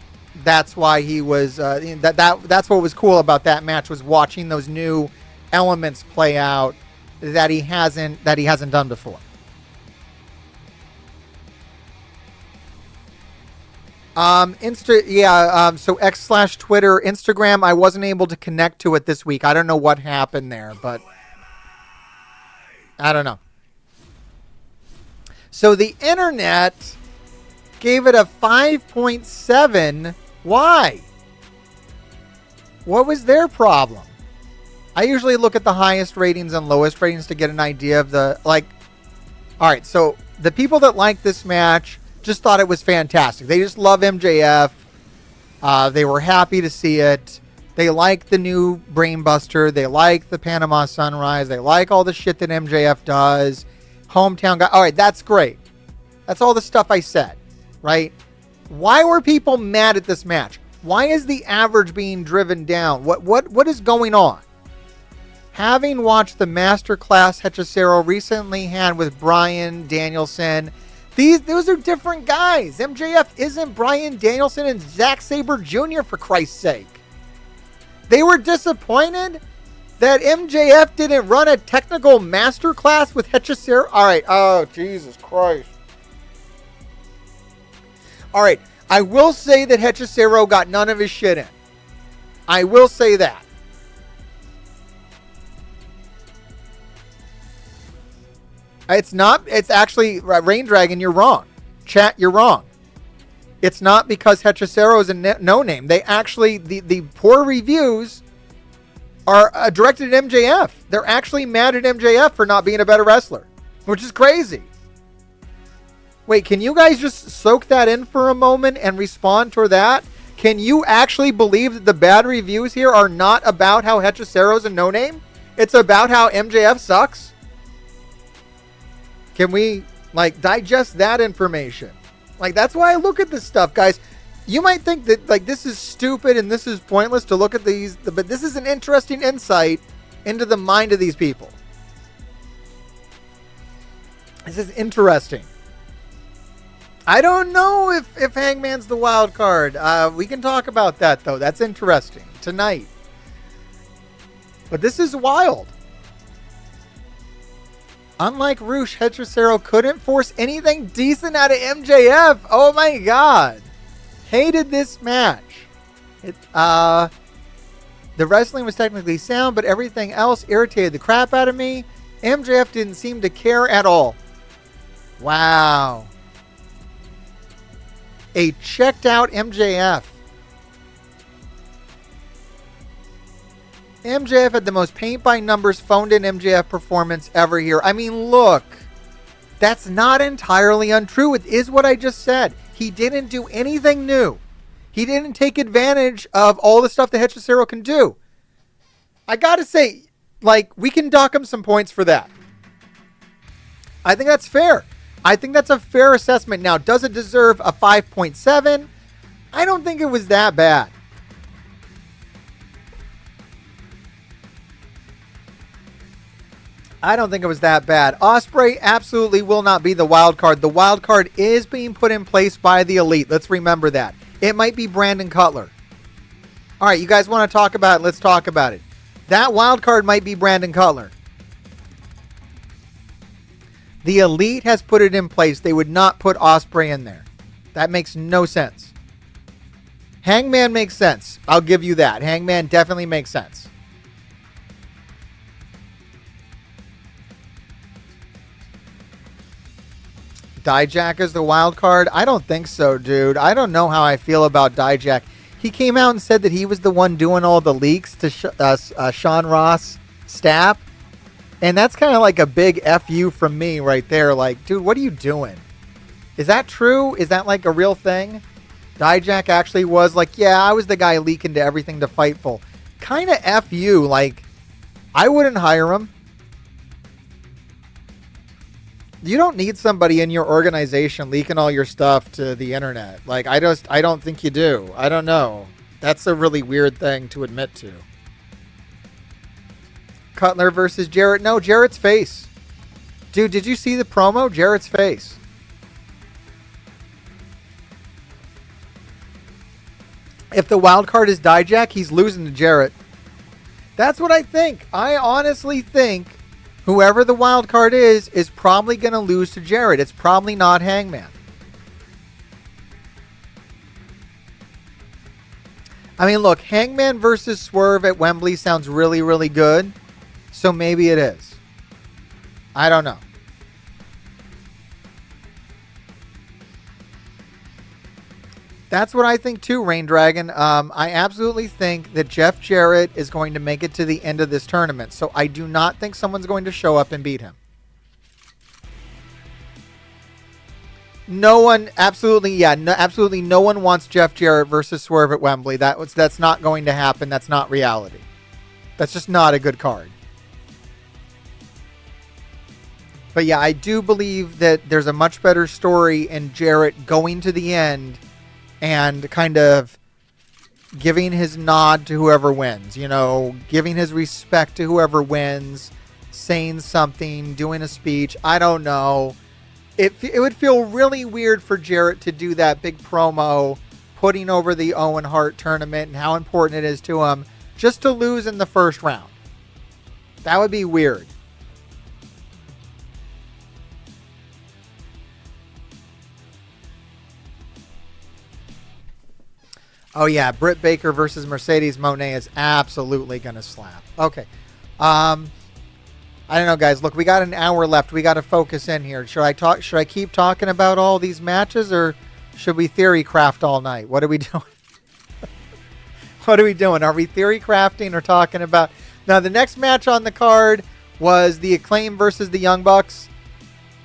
that's why he was that's what was cool about that match, was watching those new elements play out that he hasn't done before. So X/Twitter, Instagram, I wasn't able to connect to it this week. I don't know what happened there, but I don't know. So the internet gave it a 5.7. Why? What was their problem? I usually look at the highest ratings and lowest ratings to get an idea of the, like, all right, so the people that liked this match just thought it was fantastic. They just love MJF. They were happy to see it. They like the new Brainbuster. They like the Panama Sunrise. They like all the shit that MJF does. Hometown guy. All right, that's great. That's all the stuff I said, right? Why were people mad at this match? Why is the average being driven down? What is going on? Having watched the masterclass Hechicero recently had with Bryan Danielson, those are different guys. MJF isn't Bryan Danielson and Zack Sabre Jr., for Christ's sake. They were disappointed that MJF didn't run a technical masterclass with Hechicero. All right. Oh, Jesus Christ. All right. I will say that Hechicero got none of his shit in. I will say that. It's actually, Rain Dragon, you're wrong. Chat, you're wrong. It's not because Hechicero is a no-name. They actually, the poor reviews are directed at MJF. They're actually mad at MJF for not being a better wrestler, which is crazy. Wait, can you guys just soak that in for a moment and respond to that? Can you actually believe that the bad reviews here are not about how Hechicero's a no-name? It's about how MJF sucks? Can we, digest that information? That's why I look at this stuff, guys. You might think that like this is stupid and this is pointless to look at these, but this is an interesting insight into the mind of these people. This is interesting. I don't know if Hangman's the wild card. We can talk about that though. That's interesting tonight. But this is wild. Unlike Roosh, Hechicero couldn't force anything decent out of MJF. Oh my god. Hated this match. The wrestling was technically sound, but everything else irritated the crap out of me. MJF didn't seem to care at all. Wow. A checked out MJF. MJF had the most paint by numbers phoned in MJF performance ever here. I mean, look. That's not entirely untrue. It is what I just said. He didn't do anything new. He didn't take advantage of all the stuff that Hechicero can do. I gotta say, like, we can dock him some points for that. I think that's fair. I think that's a fair assessment. Now, does it deserve a 5.7? I don't think it was that bad. I don't think it was that bad. Ospreay absolutely will not be the wild card. The wild card is being put in place by the Elite. Let's remember that. It might be Brandon Cutler. All right, you guys want to talk about it? Let's talk about it. That wild card might be Brandon Cutler. The Elite has put it in place. They would not put Ospreay in there. That makes no sense. Hangman makes sense. I'll give you that. Hangman definitely makes sense. Dijak is the wild card? I don't think so, dude. I don't know how I feel about Dijak. He came out and said that he was the one doing all the leaks to Sean Ross Stapp. And that's kind of like a big FU from me right there. Like, dude, what are you doing? Is that true? Is that like a real thing? Dijak actually was like, yeah, I was the guy leaking to everything to Fightful. Kind of FU. Like, I wouldn't hire him. You don't need somebody in your organization leaking all your stuff to the internet. Like, I don't think you do. I don't know. That's a really weird thing to admit to. Cutler versus Jarrett. No, Jarrett's face. Dude, did you see the promo? Jarrett's face. If the wild card is Dijak, he's losing to Jarrett. That's what I think. I honestly think whoever the wild card is probably going to lose to Jarrett. It's probably not Hangman. I mean, look, Hangman versus Swerve at Wembley sounds really, really good. So maybe it is. I don't know. That's what I think too, Rain Dragon. I absolutely think that Jeff Jarrett is going to make it to the end of this tournament. So I do not think someone's going to show up and beat him. No one, absolutely, yeah, no, absolutely no one wants Jeff Jarrett versus Swerve at Wembley. That's not going to happen. That's not reality. That's just not a good card. But yeah, I do believe that there's a much better story in Jarrett going to the end and kind of giving his nod to whoever wins, you know, giving his respect to whoever wins, saying something, doing a speech. I don't know. It would feel really weird for Jarrett to do that big promo, putting over the Owen Hart tournament and how important it is to him, just to lose in the first round. That would be weird. Oh, yeah. Britt Baker versus Mercedes Moné is absolutely going to slap. Okay. I don't know, guys. Look, we got an hour left. We got to focus in here. Should I keep talking about all these matches, or should we theory craft all night? What are we doing? What are we doing? Are we theory crafting or talking about... Now, the next match on the card was the Acclaim versus the Young Bucks.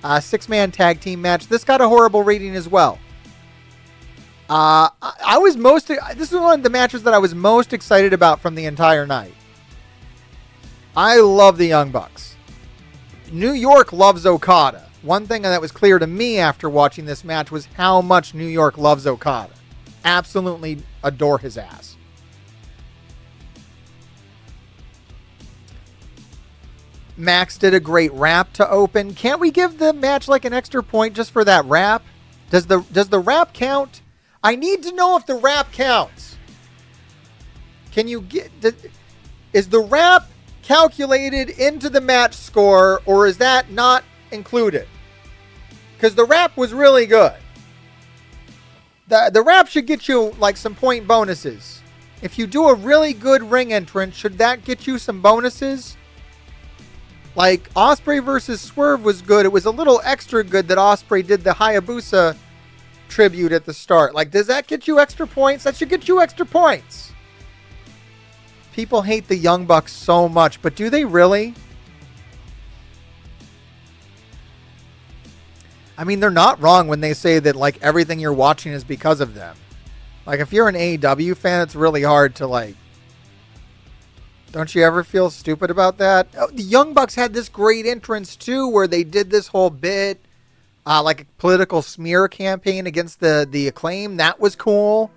6-man tag team match. This got a horrible rating as well. This is one of the matches that I was most excited about from the entire night. I love the Young Bucks. New York loves Okada. One thing that was clear to me after watching this match was how much New York loves Okada. Absolutely adore his ass. Max did a great rap to open. Can't we give the match like an extra point just for that rap? Does the rap count? I need to know if the rap counts. Can you get... Is the rap calculated into the match score, or is that not included? Because the rap was really good. The rap should get you like some point bonuses. If you do a really good ring entrance, should that get you some bonuses? Like, Ospreay versus Swerve was good. It was a little extra good that Ospreay did the Hayabusa tribute at the start. Like, does that get you extra points? That should get you extra points. People hate the Young Bucks so much, but do they really? I mean, they're not wrong when they say that, like, everything you're watching is because of them. Like, if you're an AEW fan, it's really hard to, like... Don't you ever feel stupid about that? Oh, the Young Bucks had this great entrance, too, where they did this whole bit, like a political smear campaign against the Acclaim. That was cool.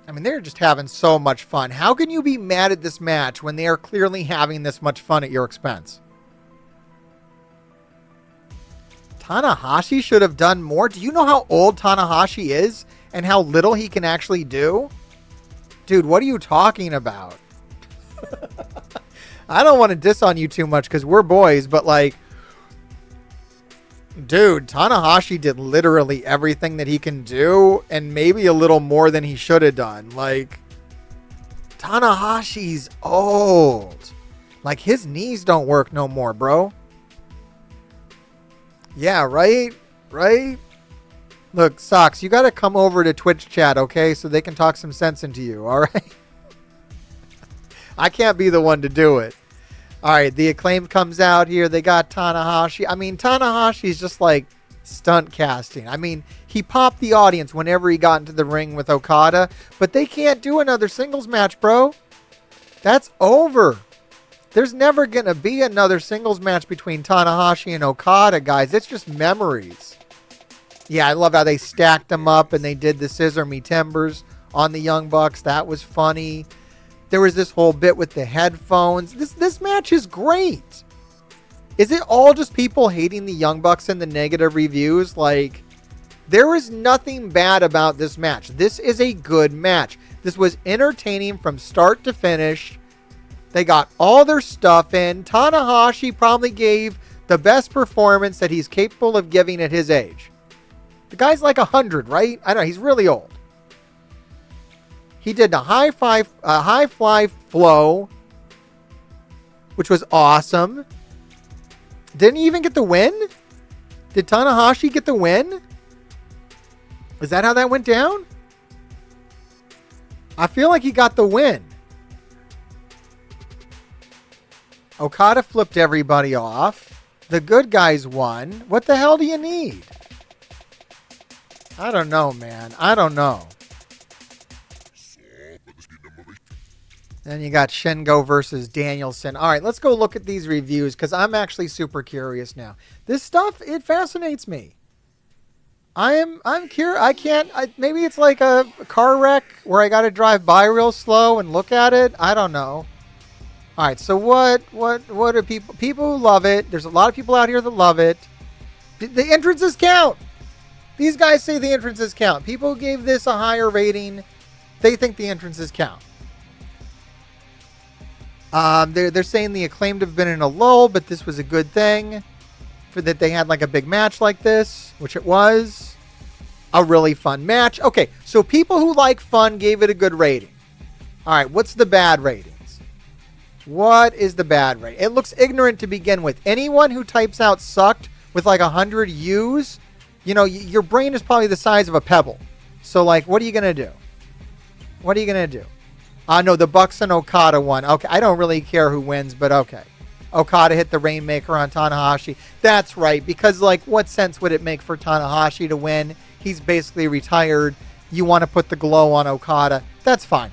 I mean, they're just having so much fun. How can you be mad at this match when they are clearly having this much fun at your expense? Tanahashi should have done more. Do you know how old Tanahashi is and how little he can actually do? Dude, what are you talking about? I don't want to diss on you too much because we're boys, but like, dude, Tanahashi did literally everything that he can do and maybe a little more than he should have done. Like, Tanahashi's old. Like, his knees don't work no more, bro. Yeah, right? Right? Look, Socks, you got to come over to Twitch chat, okay? So they can talk some sense into you, all right? I can't be the one to do it. All right, the Acclaim comes out here. They got Tanahashi. I mean, Tanahashi's just like stunt casting. I mean, he popped the audience whenever he got into the ring with Okada, but they can't do another singles match, bro. That's over. There's never going to be another singles match between Tanahashi and Okada, guys. It's just memories. Yeah, I love how they stacked them up and they did the Scissor Me Timbers on the Young Bucks. That was funny. There was this whole bit with the headphones. This match is great. Is it all just people hating the Young Bucks and the negative reviews? Like, there is nothing bad about this match. This is a good match. This was entertaining from start to finish. They got all their stuff in. Tanahashi probably gave the best performance that he's capable of giving at his age. The guy's like 100, right? I know, he's really old. He did the high fly flow, which was awesome. Didn't he even get the win? Did Tanahashi get the win? Is that how that went down? I feel like he got the win. Okada flipped everybody off. The good guys won. What the hell do you need? I don't know, man. I don't know. Then you got Shingo versus Danielson. All right, let's go look at these reviews because I'm actually super curious now. This stuff, it fascinates me. I'm curious. Maybe it's like a car wreck where I got to drive by real slow and look at it. I don't know. All right, so what are people who love it? There's a lot of people out here that love it. The entrances count. These guys say the entrances count. People who gave this a higher rating, they think the entrances count. They're saying the Acclaimed have been in a lull, but this was a good thing for that they had like a big match like this, which it was a really fun match. Okay, so people who like fun gave it a good rating. All right, what's the bad ratings? What is the bad rating? It looks ignorant to begin with. Anyone who types out sucked with like 100 U's, you know, your brain is probably the size of a pebble. So, like, what are you going to do? What are you going to do? No, the Bucks and Okada won. Okay, I don't really care who wins, but okay. Okada hit the Rainmaker on Tanahashi. That's right, because, like, what sense would it make for Tanahashi to win? He's basically retired. You want to put the glow on Okada. That's fine.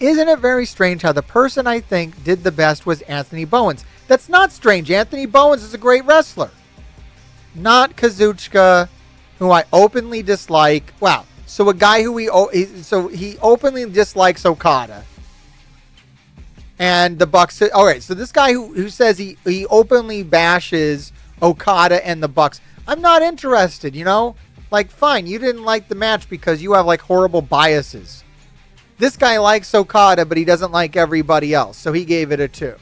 Isn't it very strange how the person I think did the best was Anthony Bowens? That's not strange. Anthony Bowens is a great wrestler. Not Kazuchika. who I openly dislike. Wow. So a guy who he openly dislikes Okada. And the Bucks. All right. So this guy who says he openly bashes Okada and the Bucks. I'm not interested, you know? Like, fine, you didn't like the match because you have, like, horrible biases. This guy likes Okada, but he doesn't like everybody else, so he gave it a 2.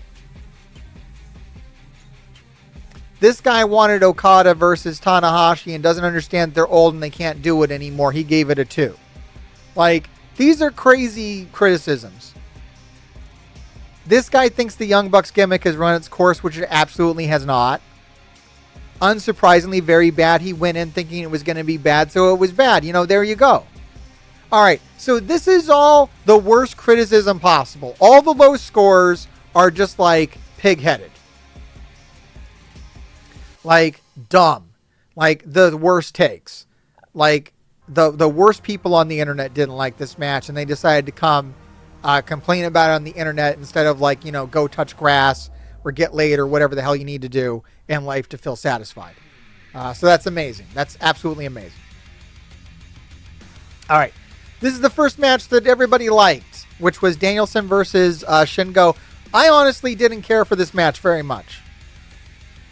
This guy wanted Okada versus Tanahashi and doesn't understand they're old and they can't do it anymore. He gave it a 2. Like, these are crazy criticisms. This guy thinks the Young Bucks gimmick has run its course, which it absolutely has not. Unsurprisingly, very bad. He went in thinking it was going to be bad, so it was bad. You know, there you go. All right, so this is all the worst criticism possible. All the low scores are just like pig-headed. Like dumb. Like the worst takes. Like the worst people on the internet didn't like this match, and they decided to come complain about it on the internet instead of, like, you know, go touch grass or get laid or whatever the hell you need to do in life to feel satisfied. So that's amazing. That's absolutely amazing. All right. This is the first match that everybody liked, which was Danielson versus Shingo. I honestly didn't care for this match very much.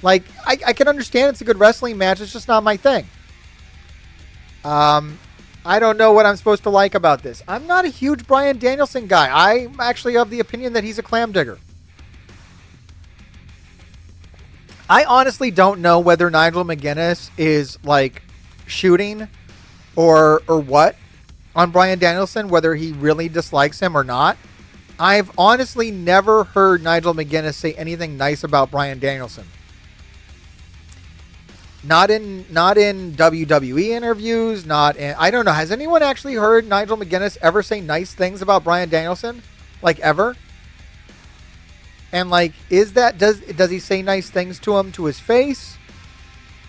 Like, I can understand it's a good wrestling match. It's just not my thing. I don't know what I'm supposed to like about this. I'm not a huge Bryan Danielson guy. I'm actually of the opinion that he's a clam digger. I honestly don't know whether Nigel McGuinness is, like, shooting or what on Bryan Danielson, whether he really dislikes him or not. I've honestly never heard Nigel McGuinness say anything nice about Bryan Danielson. Not in WWE interviews, I don't know. Has anyone actually heard Nigel McGuinness ever say nice things about Bryan Danielson? Like, ever? And, like, does he say nice things to him to his face?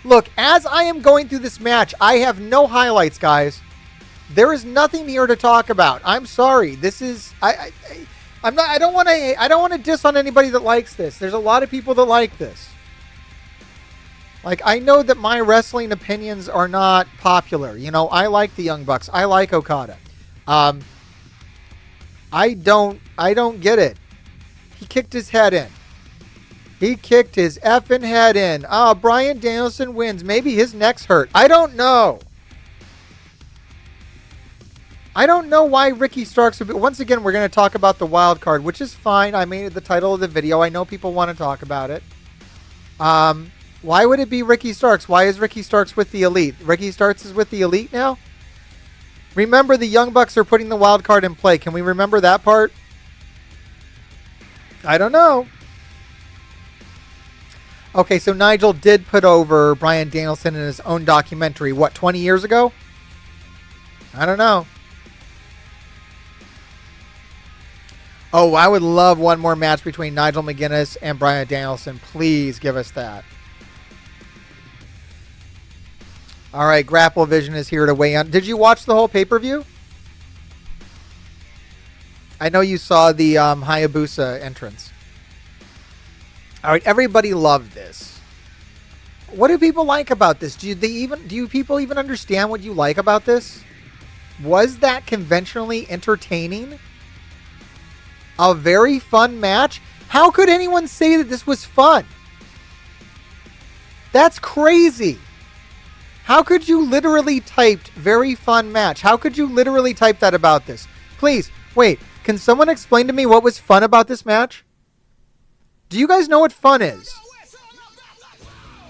Look, as I am going through this match, I have no highlights, guys. There is nothing here to talk about. I'm sorry. This is I don't want to diss on anybody that likes this. There's a lot of people that like this. Like, I know that my wrestling opinions are not popular. You know, I like the Young Bucks. I like Okada. I don't get it. He kicked his head in. He kicked his effing head in. Bryan Danielson wins. Maybe his neck's hurt. I don't know. I don't know why Ricky Starks would be... Once again, we're going to talk about the wild card, which is fine. I made it the title of the video. I know people want to talk about it. Why would it be Ricky Starks? Why is Ricky Starks with the Elite? Ricky Starks is with the Elite now? Remember, the Young Bucks are putting the wild card in play. Can we remember that part? I don't know. Okay, so Nigel did put over Bryan Danielson in his own documentary, what, 20 years ago? I don't know. Oh, I would love one more match between Nigel McGuinness and Bryan Danielson. Please give us that. All right, Grapple Vision is here to weigh in. Did you watch the whole pay-per-view? I know you saw the Hayabusa entrance. All right, everybody loved this. What do people like about this? Do you people even understand what you like about this? Was that conventionally entertaining? A very fun match? How could anyone say that this was fun? That's crazy. How could you literally typed very fun match? How could you literally type that about this? Please, wait. Can someone explain to me what was fun about this match? Do you guys know what fun is?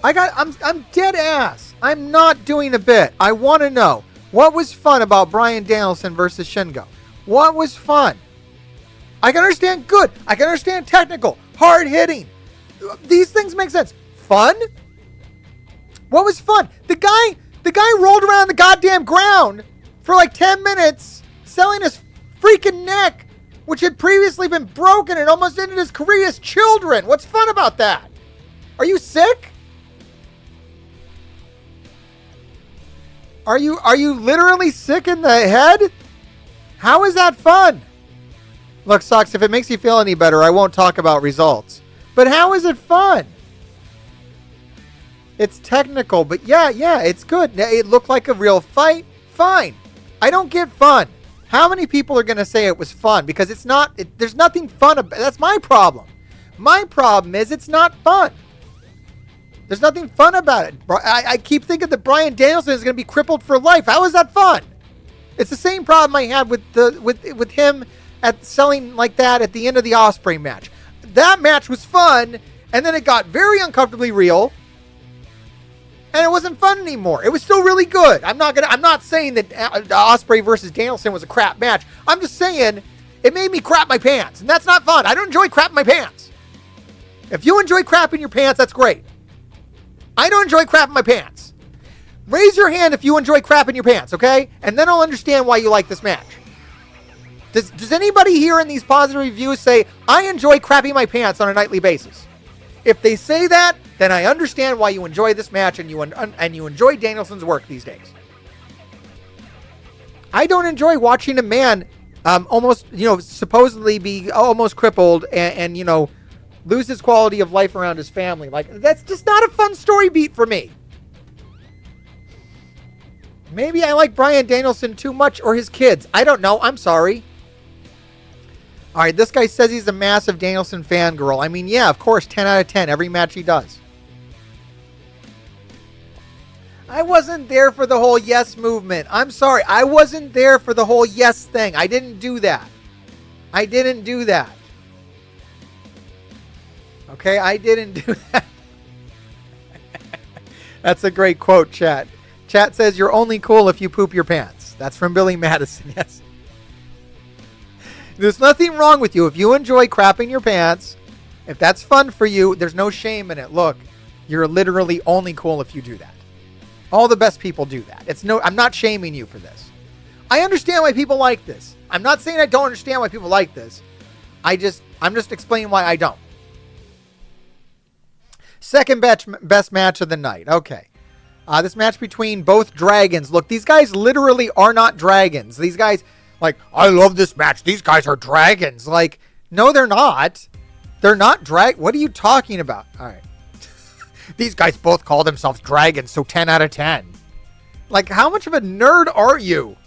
I'm dead ass. I'm not doing a bit. I want to know what was fun about Bryan Danielson versus Shingo. What was fun? I can understand good. I can understand technical, hard hitting. These things make sense. Fun? What was fun? The guy rolled around the goddamn ground for like 10 minutes, selling his freaking neck, which had previously been broken and almost ended his career as children. What's fun about that? Are you sick? Are you literally sick in the head? How is that fun? Look, Sox, if it makes you feel any better, I won't talk about results. But how is it fun? It's technical, but yeah, it's good. It looked like a real fight. Fine. I don't get fun. How many people are going to say it was fun? Because it's not, there's nothing fun about it. That's my problem. My problem is it's not fun. There's nothing fun about it. I keep thinking that Bryan Danielson is going to be crippled for life. How is that fun? It's the same problem I had with him at selling like that at the end of the Ospreay match. That match was fun, and then it got very uncomfortably real. And it wasn't fun anymore. It was still really good. I'm not saying that Ospreay versus Danielson was a crap match. I'm just saying it made me crap my pants, and that's not fun. I don't enjoy crapping my pants. If you enjoy crapping your pants, that's great. I don't enjoy crapping my pants. Raise your hand if you enjoy crapping your pants, okay? And then I'll understand why you like this match. Does anybody here in these positive reviews say, I enjoy crapping my pants on a nightly basis? If they say that, then I understand why you enjoy this match and you enjoy Danielson's work these days. I don't enjoy watching a man almost, supposedly be almost crippled and lose his quality of life around his family. Like, that's just not a fun story beat for me. Maybe I like Bryan Danielson too much, or his kids. I don't know. I'm sorry. All right, this guy says he's a massive Danielson fangirl. I mean, yeah, of course, 10 out of 10, every match he does. I wasn't there for the whole yes movement. I'm sorry. I wasn't there for the whole yes thing. I didn't do that. Okay, I didn't do that. That's a great quote, chat. Chat says, you're only cool if you poop your pants. That's from Billy Madison, yes. There's nothing wrong with you. If you enjoy crapping your pants, if that's fun for you, there's no shame in it. Look, you're literally only cool if you do that. All the best people do that. I'm not shaming you for this. I understand why people like this. I'm not saying I don't understand why people like this. I'm just explaining why I don't. Second best match of the night. Okay. This match between both dragons. Look, these guys literally are not dragons. These guys, like, I love this match. These guys are dragons. Like, no, they're not. They're not what are you talking about? All right. These guys both call themselves dragons, so 10 out of 10. Like, how much of a nerd are you?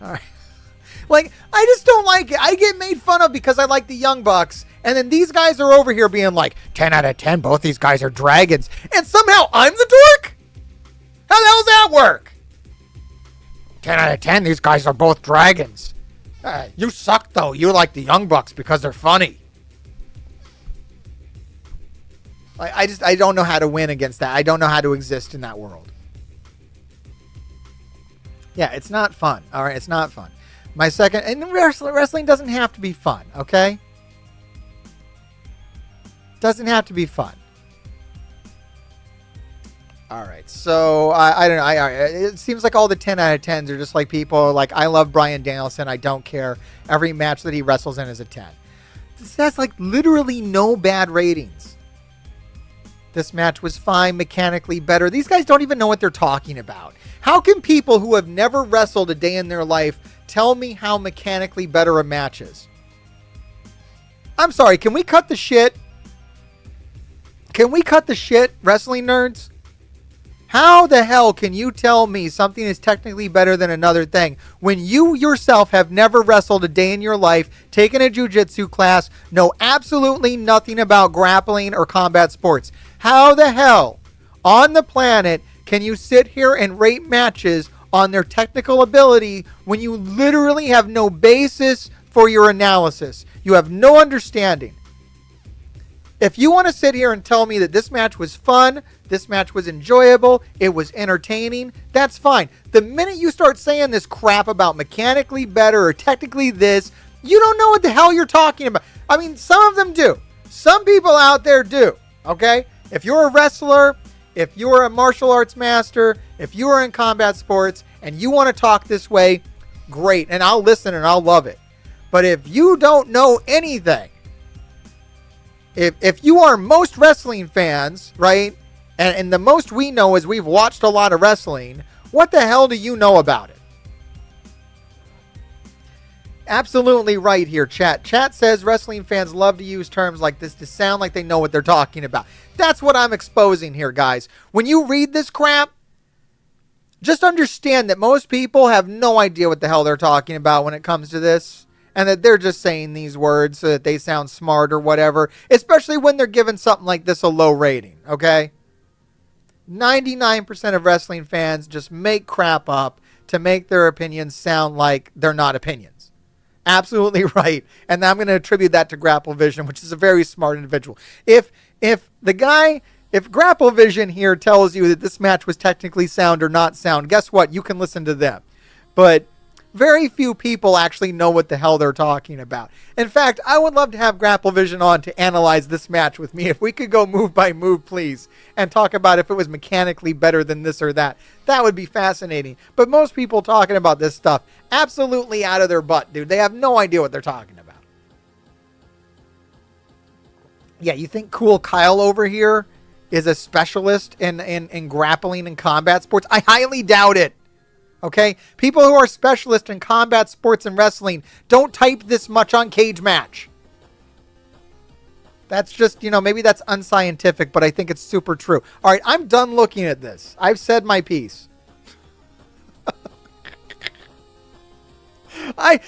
All right. Like, I just don't like it. I get made fun of because I like the Young Bucks. And then these guys are over here being like, 10 out of 10, both these guys are dragons. And somehow I'm the dork? How the hell does that work? 10 out of 10, these guys are both dragons. You suck, though. You like the Young Bucks because they're funny. I don't know how to win against that. I don't know how to exist in that world. Yeah, it's not fun. All right, it's not fun. My second, and wrestling doesn't have to be fun, okay? Doesn't have to be fun. All right, so I don't know. It seems like all the 10 out of 10s are just like people like, I love Bryan Danielson. I don't care. Every match that he wrestles in is a 10. This has like literally no bad ratings. This match was fine, mechanically better. These guys don't even know what they're talking about. How can people who have never wrestled a day in their life tell me how mechanically better a match is? I'm sorry, can we cut the shit? Can we cut the shit, wrestling nerds? How the hell can you tell me something is technically better than another thing when you yourself have never wrestled a day in your life, taken a jiu-jitsu class, know absolutely nothing about grappling or combat sports? How the hell on the planet can you sit here and rate matches on their technical ability when you literally have no basis for your analysis? You have no understanding. If you want to sit here and tell me that this match was fun, this match was enjoyable, it was entertaining, that's fine. The minute you start saying this crap about mechanically better or technically this, you don't know what the hell you're talking about. I mean, some of them do. Some people out there do, okay? If you're a wrestler, if you're a martial arts master, if you are in combat sports and you want to talk this way, great. And I'll listen and I'll love it. But if you don't know anything, if you are most wrestling fans, right, and the most we know is we've watched a lot of wrestling, what the hell do you know about it? Absolutely right here, chat. Chat says wrestling fans love to use terms like this to sound like they know what they're talking about. That's what I'm exposing here, guys. When you read this crap, just understand that most people have no idea what the hell they're talking about when it comes to this, and that they're just saying these words so that they sound smart or whatever, especially when they're giving something like this a low rating, okay? 99% of wrestling fans just make crap up to make their opinions sound like they're not opinions. Absolutely right. And I'm going to attribute that to Grapple Vision, which is a very smart individual. If Grapple Vision here tells you that this match was technically sound or not sound, guess what? You can listen to them. But very few people actually know what the hell they're talking about. In fact, I would love to have Grapple Vision on to analyze this match with me. If we could go move by move, please, and talk about if it was mechanically better than this or that. That would be fascinating. But most people talking about this stuff, absolutely out of their butt, dude. They have no idea what they're talking about. Yeah, you think Cool Kyle over here is a specialist in grappling and combat sports? I highly doubt it. Okay? People who are specialists in combat sports and wrestling don't type this much on Cage Match. That's just, maybe that's unscientific, but I think it's super true. All right, I'm done looking at this. I've said my piece. I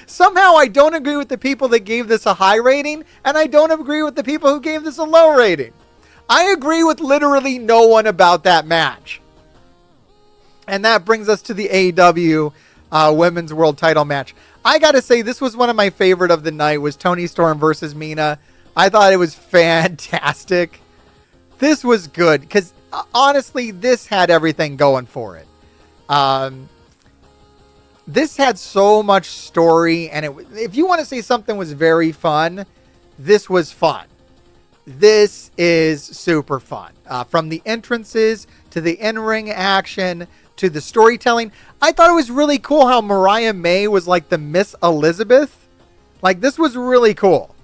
don't agree with the people that gave this a high rating, and I don't agree with the people who gave this a low rating. I agree with literally no one about that match. And that brings us to the AEW Women's World Title match. I got to say, this was one of my favorite of the night, was Toni Storm versus Mina. I thought it was fantastic. This was good, because honestly, this had everything going for it. This had so much story, and if you want to say something was very fun, this was fun. This is super fun. From the entrances to the in-ring action to the storytelling. I thought it was really cool how Mariah May was like the Miss Elizabeth. Like, this was really cool.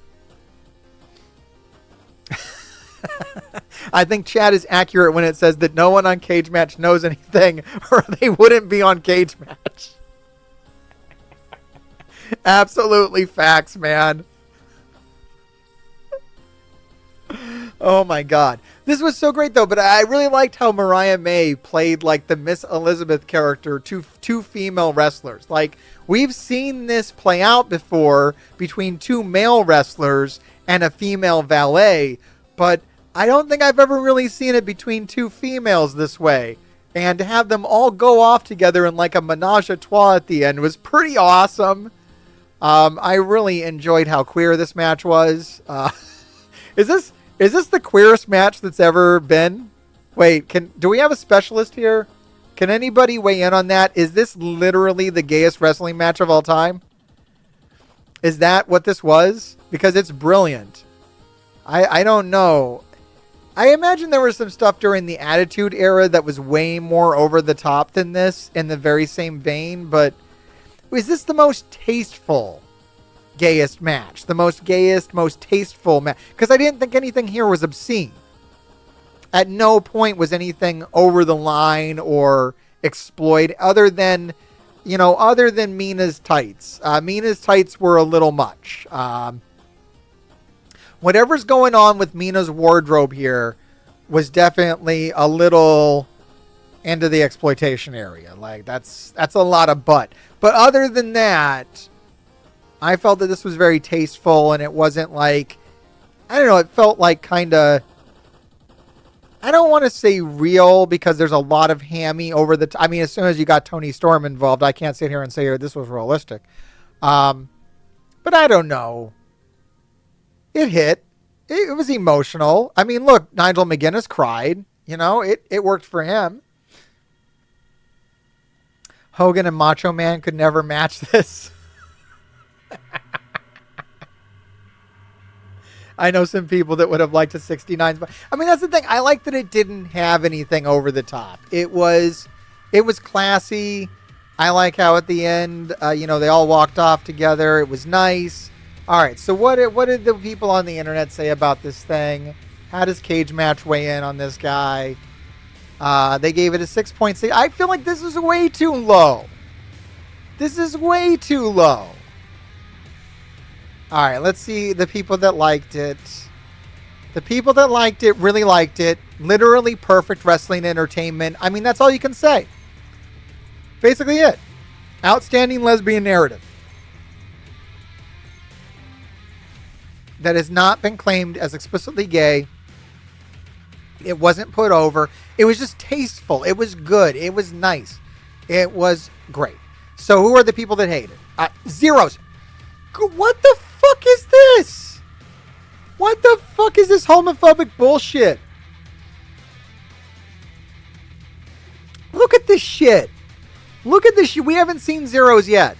I think Chad is accurate when it says that no one on Cage Match knows anything, or they wouldn't be on Cage Match. Absolutely facts, man. Oh my God. This was so great though, but I really liked how Mariah May played like the Miss Elizabeth character to two female wrestlers. Like, we've seen this play out before between two male wrestlers and a female valet, but I don't think I've ever really seen it between two females this way. And to have them all go off together in like a menage a trois at the end was pretty awesome. I really enjoyed how queer this match was. Is this the queerest match that's ever been? Wait, do we have a specialist here? Can anybody weigh in on that? Is this literally the gayest wrestling match of all time? Is that what this was? Because it's brilliant. I don't know. I imagine there was some stuff during the Attitude Era that was way more over the top than this in the very same vein, but is this the most tasteful gayest match? The most gayest, most tasteful match? Because I didn't think anything here was obscene. At no point was anything over the line or exploit other than Mina's tights. Mina's tights were a little much. Whatever's going on with Mina's wardrobe here was definitely a little into the exploitation area. Like, that's a lot of butt. But other than that, I felt that this was very tasteful, and it wasn't like, I don't know, it felt like kind of, I don't want to say real, because there's a lot of hammy over the I mean, as soon as you got Toni Storm involved, I can't sit here and say this was realistic. But I don't know. It hit. It was emotional. I mean, look, Nigel McGuinness cried. It worked for him. Hogan and Macho Man could never match this. I know some people that would have liked a 69. But I mean, that's the thing. I like that it didn't have anything over the top. It was classy. I like how at the end, they all walked off together. It was nice. All right. So what did the people on the internet say about this thing? How does Cage Match weigh in on this guy? They gave it a 6.6. I feel like this is way too low. This is way too low. All right, let's see the people that liked it. The people that liked it really liked it. Literally perfect wrestling entertainment. I mean, that's all you can say. Basically it. Outstanding lesbian narrative that has not been claimed as explicitly gay. It wasn't put over. It was just tasteful. It was good. It was nice. It was great. So who are the people that hate it? Zeros. What the fuck is this? What the fuck is this homophobic bullshit? Look at this shit. Look at this shit. We haven't seen zeros yet.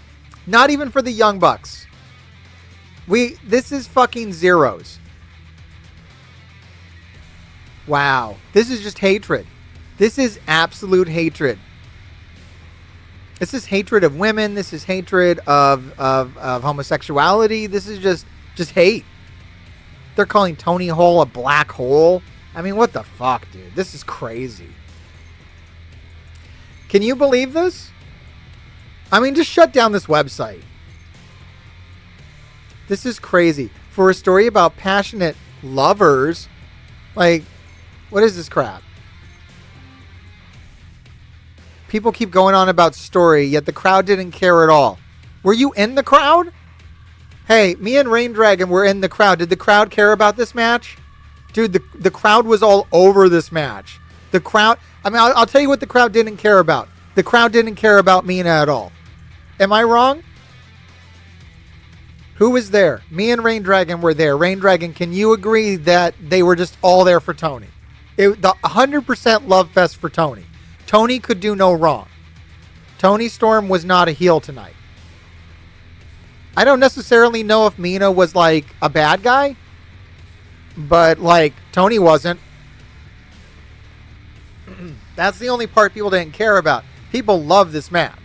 Not even for the Young Bucks. This is fucking zeros. Wow. This is just hatred. This is absolute hatred. This is hatred of women. This is hatred of homosexuality. This is just hate. They're calling Tony Hole a black hole. I mean, what the fuck, dude? This is crazy. Can you believe this? I mean, just shut down this website. This is crazy. For a story about passionate lovers, like, what is this crap? People keep going on about story, yet the crowd didn't care at all. Were you in the crowd? Hey, me and Rain Dragon were in the crowd. Did the crowd care about this match? Dude, the crowd was all over this match. The crowd, I mean, I'll tell you what the crowd didn't care about. The crowd didn't care about Mina at all. Am I wrong? Who was there? Me and Rain Dragon were there. Rain Dragon, can you agree that they were just all there for Tony? The 100% love fest for Tony. Tony could do no wrong. Tony Storm was not a heel tonight. I don't necessarily know if Mina was like a bad guy, but like Tony wasn't. That's the only part people didn't care about. People love this match.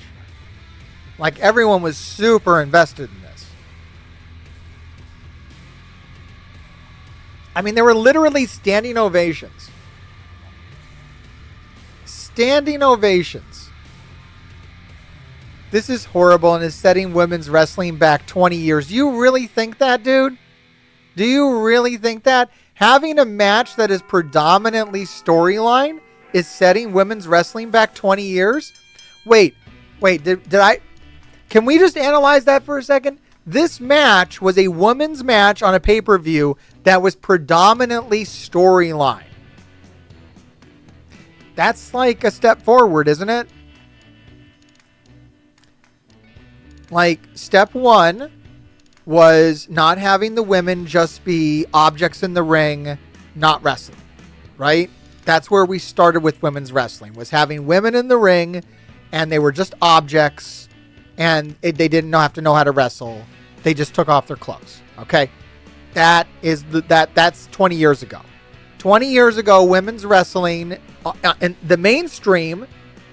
Like everyone was super invested in this. I mean, there were literally standing ovations. Standing ovations. This is horrible and is setting women's wrestling back 20 years. Do you really think that, dude? Do you really think that? Having a match that is predominantly storyline is setting women's wrestling back 20 years? Wait, did I... Can we just analyze that for a second? This match was a women's match on a pay-per-view that was predominantly storyline. That's like a step forward, isn't it? Like, step one was not having the women just be objects in the ring, not wrestling, right? That's where we started with women's wrestling, was having women in the ring, and they were just objects, and they didn't have to know how to wrestle. They just took off their clothes, okay? That's 20 years ago. 20 years ago, women's wrestling, in the mainstream,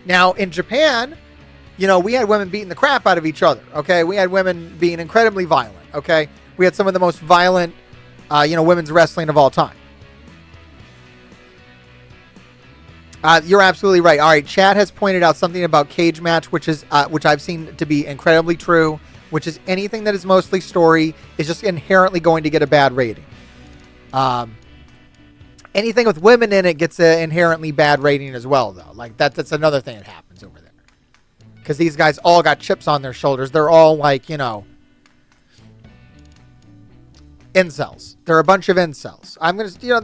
now in Japan, you know, we had women beating the crap out of each other, okay? We had women being incredibly violent, okay? We had some of the most violent, women's wrestling of all time. You're absolutely right. All right, Chad has pointed out something about cage match, which I've seen to be incredibly true, which is anything that is mostly story is just inherently going to get a bad rating. Anything with women in it gets an inherently bad rating as well, though. Like that's another thing that happens over there. Because these guys all got chips on their shoulders. They're all like, incels. They're a bunch of incels.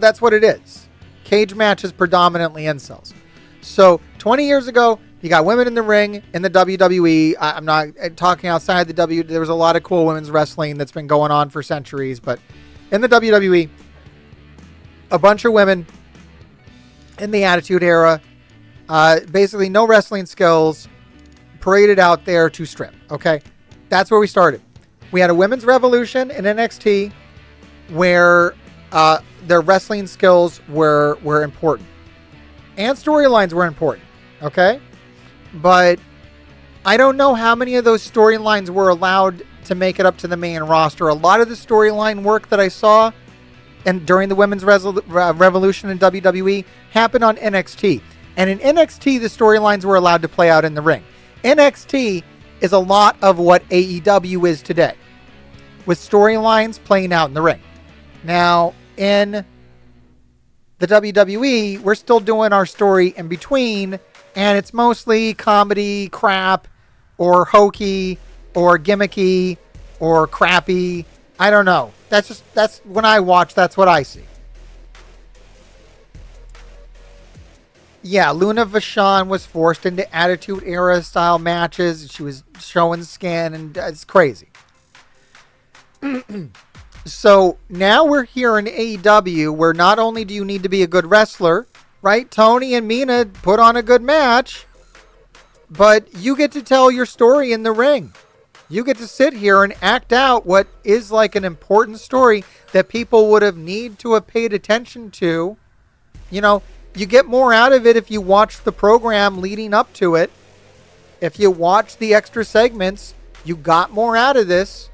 That's what it is. Cage match is predominantly incels. So 20 years ago, you got women in the ring in the WWE. I'm not talking outside the WWE. There was a lot of cool women's wrestling that's been going on for centuries. But in the WWE, a bunch of women in the Attitude Era, basically no wrestling skills, paraded out there to strip. Okay, that's where we started. We had a women's revolution in NXT where their wrestling skills were important and storylines were important. Okay, but I don't know how many of those storylines were allowed to make it up to the main roster. A lot of the storyline work that I saw and during the women's revolution in WWE happened on NXT. And in NXT, the storylines were allowed to play out in the ring. NXT is a lot of what AEW is today. with storylines playing out in the ring. Now, in the WWE, we're still doing our story in between, and it's mostly comedy, crap, or hokey, or gimmicky, or crappy. I don't know. That's when I watch, that's what I see. Yeah, Luna Vachon was forced into Attitude Era style matches. She was showing skin, and it's crazy. So now we're here in AEW, where not only do you need to be a good wrestler, right? Tony and Mina put on a good match, but you get to tell your story in the ring. You get to sit here and act out what is like an important story that people would have need to have paid attention to. You know, you get more out of it if you watch the program leading up to it. If you watch the extra segments, you got more out of this,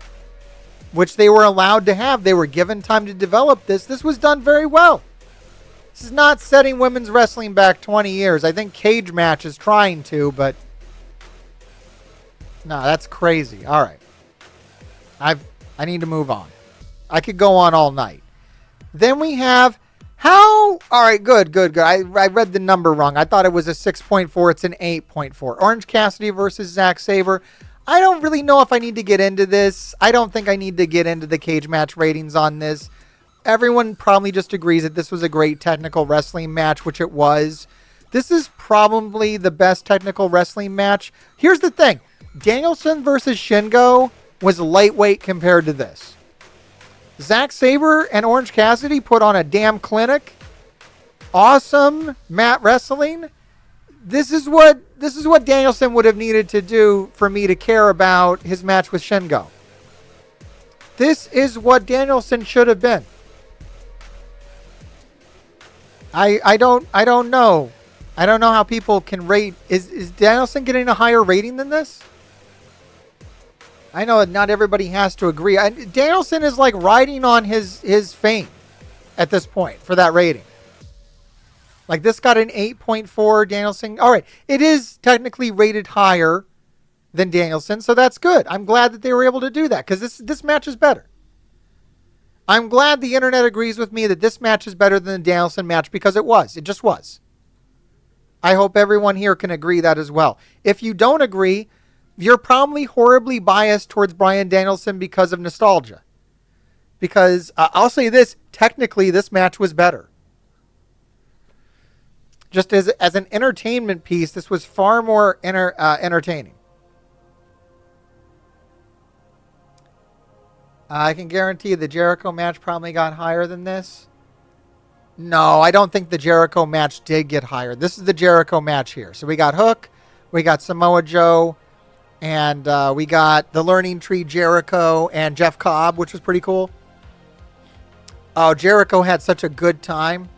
which they were allowed to have. They were given time to develop this. This was done very well. This is not setting women's wrestling back 20 years. I think Cage Match is trying to, but no, that's crazy. All right. I need to move on. I could go on all night. Then we have all right, good. I read the number wrong. I thought it was a 6.4. It's an 8.4. Orange Cassidy versus Zack Sabre. I don't really know if I need to get into this. I don't think I need to get into the cage match ratings on this. Everyone probably just agrees that this was a great technical wrestling match, which it was. This is probably the best technical wrestling match. Here's the thing. Danielson versus Shingo was lightweight compared to this. Zack Sabre and Orange Cassidy put on a damn clinic. Awesome mat wrestling. This is what Danielson would have needed to do for me to care about his match with Shingo. This is what Danielson should have been. I don't know. I don't know how people can rate. Is Danielson getting a higher rating than this? I know not everybody has to agree. Danielson is like riding on his fame at this point for that rating. Like this got an 8.4 Danielson. All right. It is technically rated higher than Danielson, so that's good. I'm glad that they were able to do that because this match is better. I'm glad the internet agrees with me that this match is better than the Danielson match because it was. It just was. I hope everyone here can agree that as well. If you don't agree, you're probably horribly biased towards Bryan Danielson because of nostalgia. Because I'll say this, technically this match was better. Just as an entertainment piece, this was far more entertaining. I can guarantee the Jericho match probably got higher than this. No, I don't think the Jericho match did get higher. This is the Jericho match here. So we got Hook, we got Samoa Joe, and we got the Learning Tree Jericho and Jeff Cobb, which was pretty cool. Oh, Jericho had such a good time.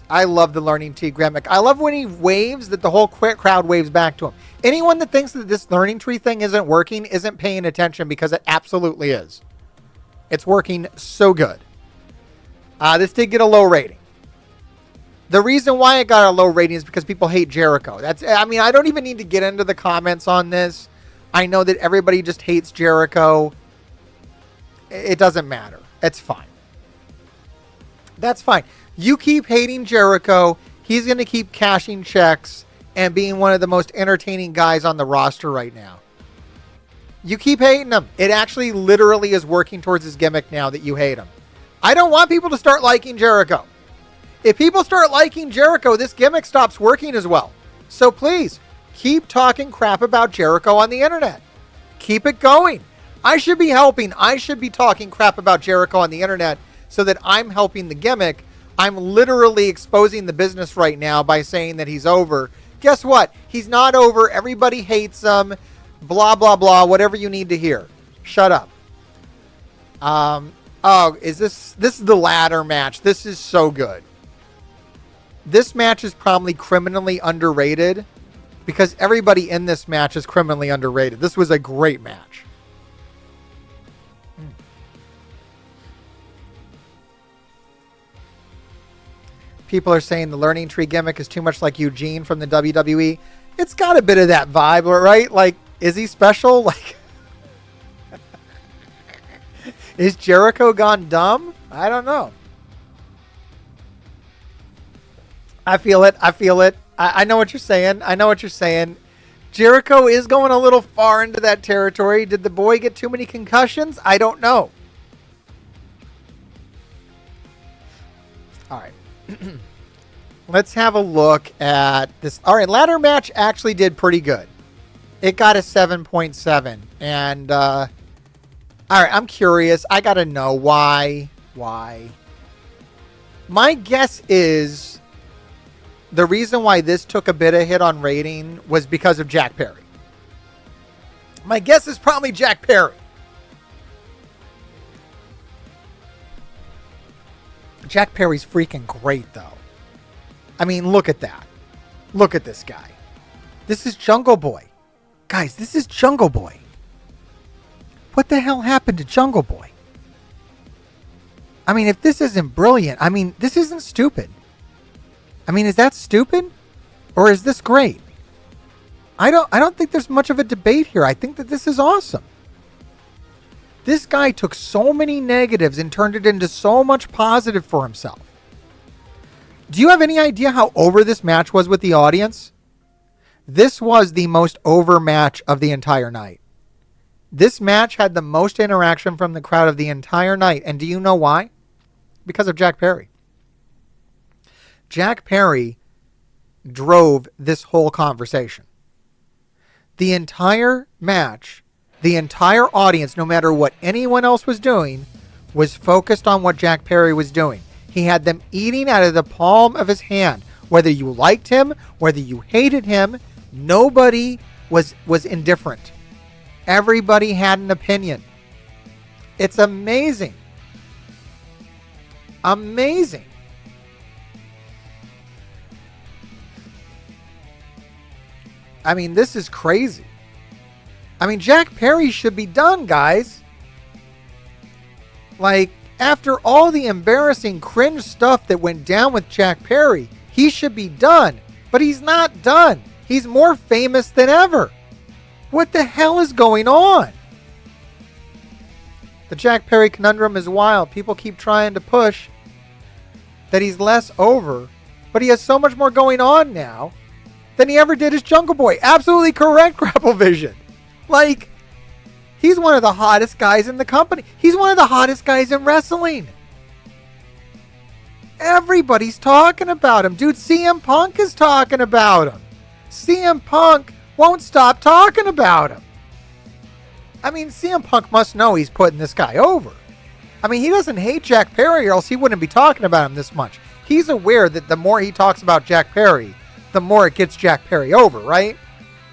I love the Learning Tree gimmick. I love when he waves that the whole crowd waves back to him. Anyone that thinks that this Learning Tree thing isn't working isn't paying attention because it absolutely is. It's working so good. This did get a low rating. The reason why it got a low rating is because people hate Jericho. I don't even need to get into the comments on this. I know that everybody just hates Jericho. It doesn't matter. It's fine. That's fine. You keep hating Jericho. He's going to keep cashing checks and being one of the most entertaining guys on the roster right now. You keep hating him. It actually literally is working towards his gimmick now that you hate him. I don't want people to start liking Jericho. If people start liking Jericho, this gimmick stops working as well. So please, keep talking crap about Jericho on the internet. Keep it going. I should be helping. I should be talking crap about Jericho on the internet so that I'm helping the gimmick. I'm literally exposing the business right now by saying that he's over. Guess what? He's not over. Everybody hates him. Blah, blah, blah. Whatever you need to hear. Shut up. This is the ladder match. This is so good. This match is probably criminally underrated because everybody in this match is criminally underrated. This was a great match. People are saying the Learning Tree gimmick is too much like Eugene from the WWE. It's got a bit of that vibe, right? Like, is he special? Like, Is Jericho gone dumb? I don't know. I feel it. I know what you're saying. Jericho is going a little far into that territory. Did the boy get too many concussions? I don't know. All right. Let's have a look at this. All right, ladder match actually did pretty good. It got a 7.7. And, all right, I'm curious. I got to know why. My guess is the reason why this took a bit of hit on rating was because of Jack Perry. My guess is probably Jack Perry. Jack Perry's freaking great, though. I mean, look at that. Look at this guy. This is Jungle Boy. Guys, this is Jungle Boy. What the hell happened to Jungle Boy? I mean, if this isn't brilliant, I mean, this isn't stupid. I mean, is that stupid? Or is this great? I don't think there's much of a debate here. I think that this is awesome. This guy took so many negatives and turned it into so much positive for himself. Do you have any idea how over this match was with the audience? This was the most over match of the entire night. This match had the most interaction from the crowd of the entire night. And do you know why? Because of Jack Perry. Jack Perry drove this whole conversation. The entire match, the entire audience, no matter what anyone else was doing, was focused on what Jack Perry was doing. He had them eating out of the palm of his hand. Whether you liked him, whether you hated him, nobody was indifferent. Everybody had an opinion. It's amazing. Amazing. I mean, this is crazy. I mean, Jack Perry should be done, guys. Like, after all the embarrassing cringe stuff that went down with Jack Perry, he should be done. But he's not done. He's more famous than ever. What the hell is going on? The Jack Perry conundrum is wild. People keep trying to push that he's less over, but he has so much more going on now than he ever did as Jungle Boy. Absolutely correct, Grapple Vision. Like, he's one of the hottest guys in the company. He's one of the hottest guys in wrestling. Everybody's talking about him. Dude, CM Punk is talking about him. CM Punk won't stop talking about him. I mean, CM Punk must know he's putting this guy over. I mean, he doesn't hate Jack Perry or else he wouldn't be talking about him this much. He's aware that the more he talks about Jack Perry, the more it gets Jack Perry over, right?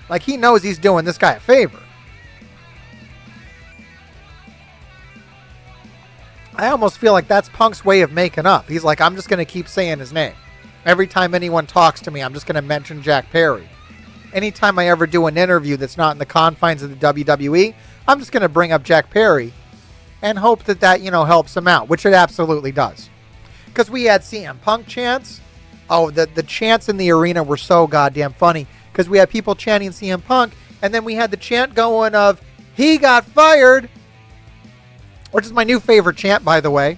Like, he knows he's doing this guy a favor. I almost feel like that's Punk's way of making up. He's like, I'm just going to keep saying his name. Every time anyone talks to me, I'm just going to mention Jack Perry. Anytime I ever do an interview that's not in the confines of the WWE, I'm just going to bring up Jack Perry and hope that, helps him out, which it absolutely does. Because we had CM Punk chants. Oh, the chants in the arena were so goddamn funny because we had people chanting CM Punk, and then we had the chant going of, he got fired, which is my new favorite chant, by the way.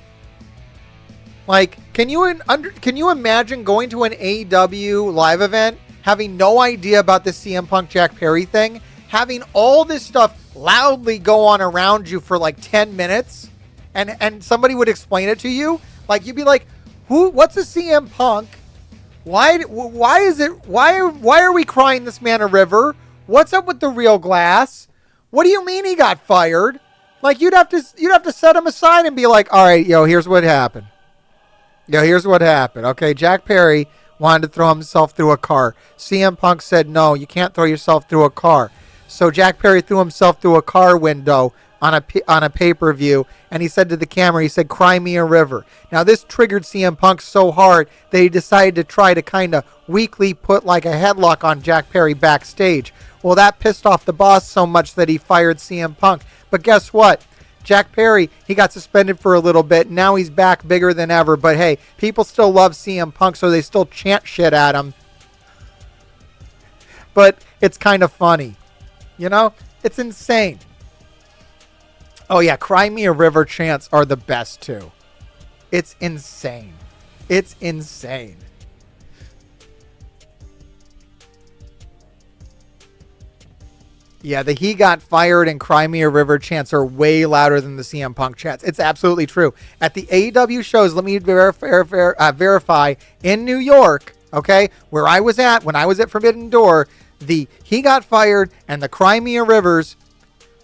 Like, can you imagine going to an AEW live event, having no idea about the CM Punk Jack Perry thing, having all this stuff loudly go on around you for like 10 minutes, and somebody would explain it to you? Like, you'd be like, what's a CM Punk? Why are we crying this man a river? What's up with the real glass? What do you mean he got fired? Like, you'd have to set him aside and be like, all right, here's what happened. Here's what happened. Okay, Jack Perry wanted to throw himself through a car. CM Punk said, no, you can't throw yourself through a car. So Jack Perry threw himself through a car window on a pay-per-view, and he said to the camera, he said, cry me a river. Now, this triggered CM Punk so hard that he decided to try to kind of weakly put like a headlock on Jack Perry backstage. Well, that pissed off the boss so much that he fired CM Punk. But guess what? Jack Perry, he got suspended for a little bit. Now he's back bigger than ever. But hey, people still love CM Punk, so they still chant shit at him. But it's kind of funny. It's insane. Oh yeah, Cry Me a River chants are the best too. It's insane. It's insane. Yeah, the He Got Fired and Cry Me a River chants are way louder than the CM Punk chants. It's absolutely true. At the AEW shows, let me verify, in New York, okay, where I was at when I was at Forbidden Door, the He Got Fired and the Cry Me a Rivers.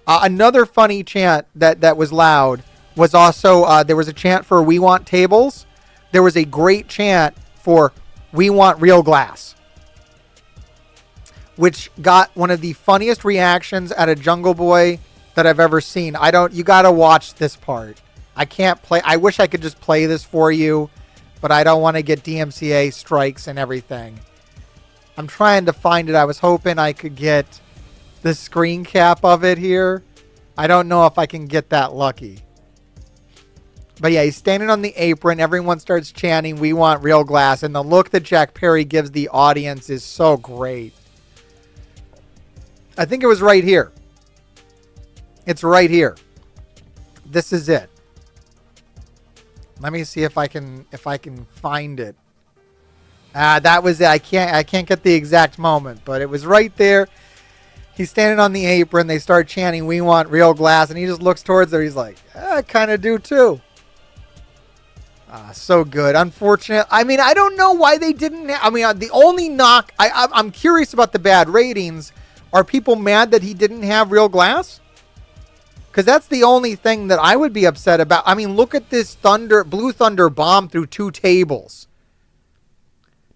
Another funny chant that was loud was also, there was a chant for We Want Tables. There was a great chant for We Want Real Glass, which got one of the funniest reactions at a Jungle Boy that I've ever seen. You gotta watch this part. I can't play. I wish I could just play this for you, but I don't want to get DMCA strikes and everything. I'm trying to find it. I was hoping I could get the screen cap of it here. I don't know if I can get that lucky. But yeah, he's standing on the apron. Everyone starts chanting, We Want Real Glass. And the look that Jack Perry gives the audience is so great. I think it was right here. It's right here. This is it. Let me see if I can find it. That was it. I can't get the exact moment, but it was right there. He's standing on the apron. They start chanting, We Want Real Glass. And he just looks towards her. He's like, I kind of do too. So good. Unfortunate. I mean, I don't know why they didn't. The only knock. I'm curious about the bad ratings. Are people mad that he didn't have Real Glass? Because that's the only thing that I would be upset about. I mean, look at this Blue Thunder bomb through 2 tables.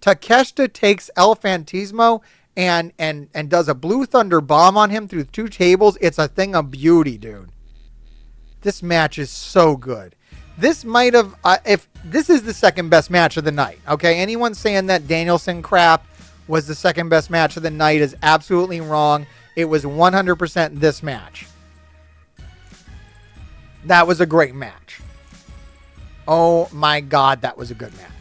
Takeshita takes El Fantasmo and does a Blue Thunder bomb on him through 2 tables. It's a thing of beauty, dude. This match is so good. This might have, if this is the second best match of the night, okay? Anyone saying that Danielson crap was the second best match of the night is absolutely wrong. It was 100% this match. That was a great match. Oh my God, that was a good match.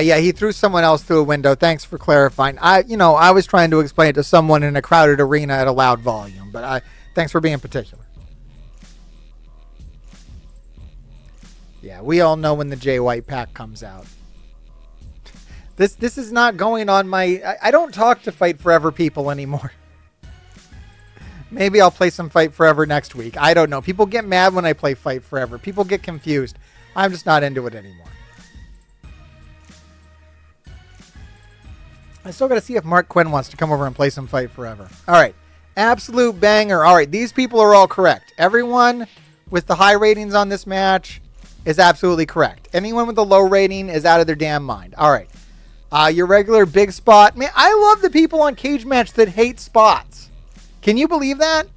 Yeah, he threw someone else through a window. Thanks for clarifying. I was trying to explain it to someone in a crowded arena at a loud volume, but thanks for being particular. Yeah, we all know when the Jay White pack comes out. This is not going on my... I don't talk to Fight Forever people anymore. Maybe I'll play some Fight Forever next week. I don't know. People get mad when I play Fight Forever. People get confused. I'm just not into it anymore. I still got to see if Mark Quinn wants to come over and play some Fight Forever. All right. Absolute banger. All right. These people are all correct. Everyone with the high ratings on this match is absolutely correct. Anyone with a low rating is out of their damn mind. All right. Your regular big spot. Man, I love the people on Cage Match that hate spots. Can you believe that?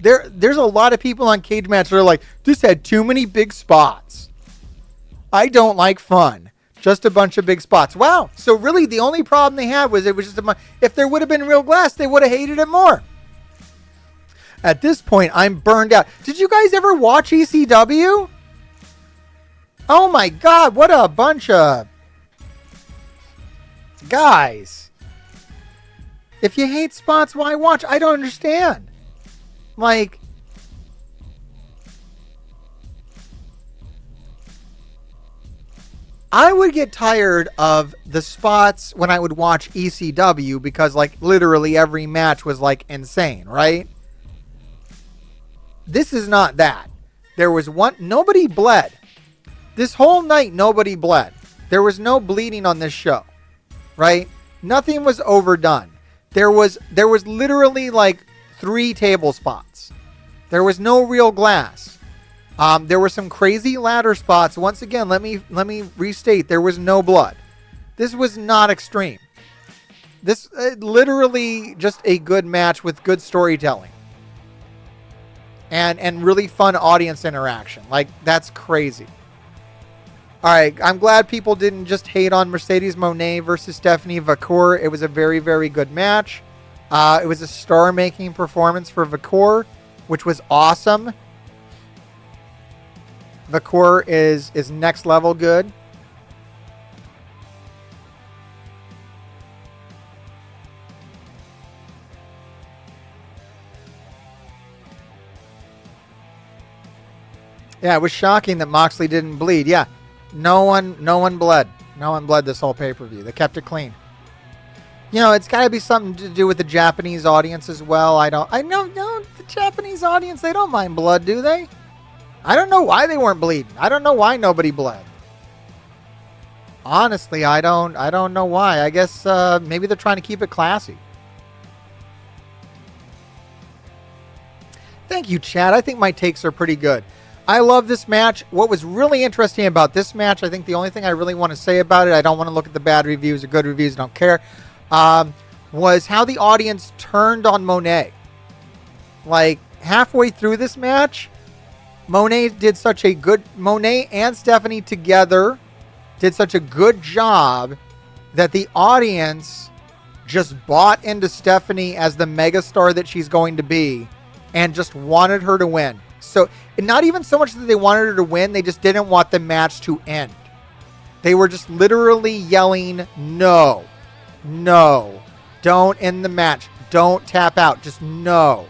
There's a lot of people on Cage Match that are like, this had too many big spots. I don't like fun. Just a bunch of big spots. Wow. So really the only problem they had was it was just if there would have been Real Glass, they would have hated it more. At this point, I'm burned out. Did you guys ever watch ECW? Oh my God, what a bunch of guys. If you hate spots, why watch? I don't understand. Like, I would get tired of the spots when I would watch ECW because, like, literally every match was, like, insane, right? This is not that. There was nobody bled. This whole night, nobody bled. There was no bleeding on this show, right? Nothing was overdone. There was literally, like, 3 table spots. There was no Real Glass. There were some crazy ladder spots. Once again, let me restate. There was no blood. This was not extreme. This literally just a good match with good storytelling. And really fun audience interaction. Like, that's crazy. All right, I'm glad people didn't just hate on Mercedes Moné versus Stephanie Vacour. It was a very, very good match. It was a star-making performance for Vacour, which was awesome. Vacour is next level good. Yeah, it was shocking that Moxley didn't bleed. Yeah, no one bled. No one bled this whole pay-per-view. They kept it clean. You know, it's got to be something to do with the Japanese audience as well. I know, the Japanese audience, they don't mind blood, do they? I don't know why they weren't bleeding. I don't know why nobody bled. Honestly, I don't know why. I guess maybe they're trying to keep it classy. Thank you, Chad. I think my takes are pretty good. I love this match. What was really interesting about this match, I think the only thing I really want to say about it, I don't want to look at the bad reviews or good reviews, I don't care, was how the audience turned on Monet. Like, halfway through this match, Monet and Stephanie together did such a good job that the audience just bought into Stephanie as the megastar that she's going to be and just wanted her to win. So, not even so much that they wanted her to win, they just didn't want the match to end. They were just literally yelling, no, don't end the match, don't tap out, just no.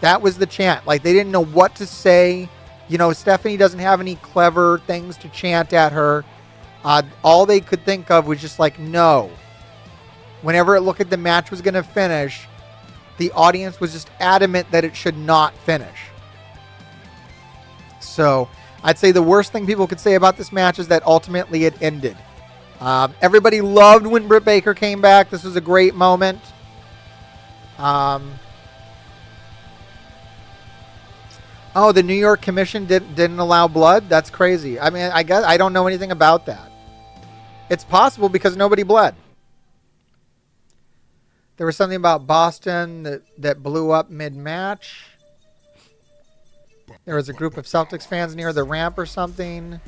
That was the chant. Like, they didn't know what to say. You know, Stephanie doesn't have any clever things to chant at her. All they could think of was just like, no. Whenever it looked like the match was going to finish, the audience was just adamant that it should not finish. So I'd say the worst thing people could say about this match is that ultimately it ended. Everybody loved when Britt Baker came back. This was a great moment. Oh, the New York Commission didn't allow blood? That's crazy. I mean, I guess I don't know anything about that. It's possible because nobody bled. There was something about Boston that blew up mid-match. There was a group of Celtics fans near the ramp or something.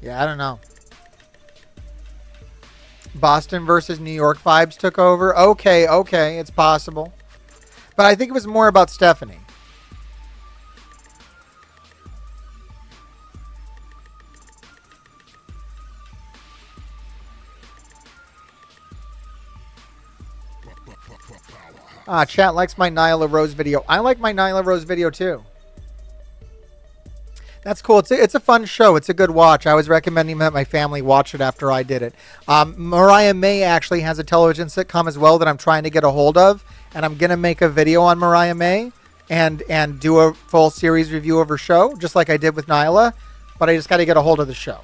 Yeah, I don't know. Boston versus New York vibes took over. Okay, it's possible. But I think it was more about Stephanie. Chat likes my Nyla Rose video. I like my Nyla Rose video too. That's cool. It's a fun show. It's a good watch. I was recommending that my family watch it after I did it. Mariah May actually has a television sitcom as well that I'm trying to get a hold of. And I'm going to make a video on Mariah May and do a full series review of her show, just like I did with Nyla. But I just got to get a hold of the show.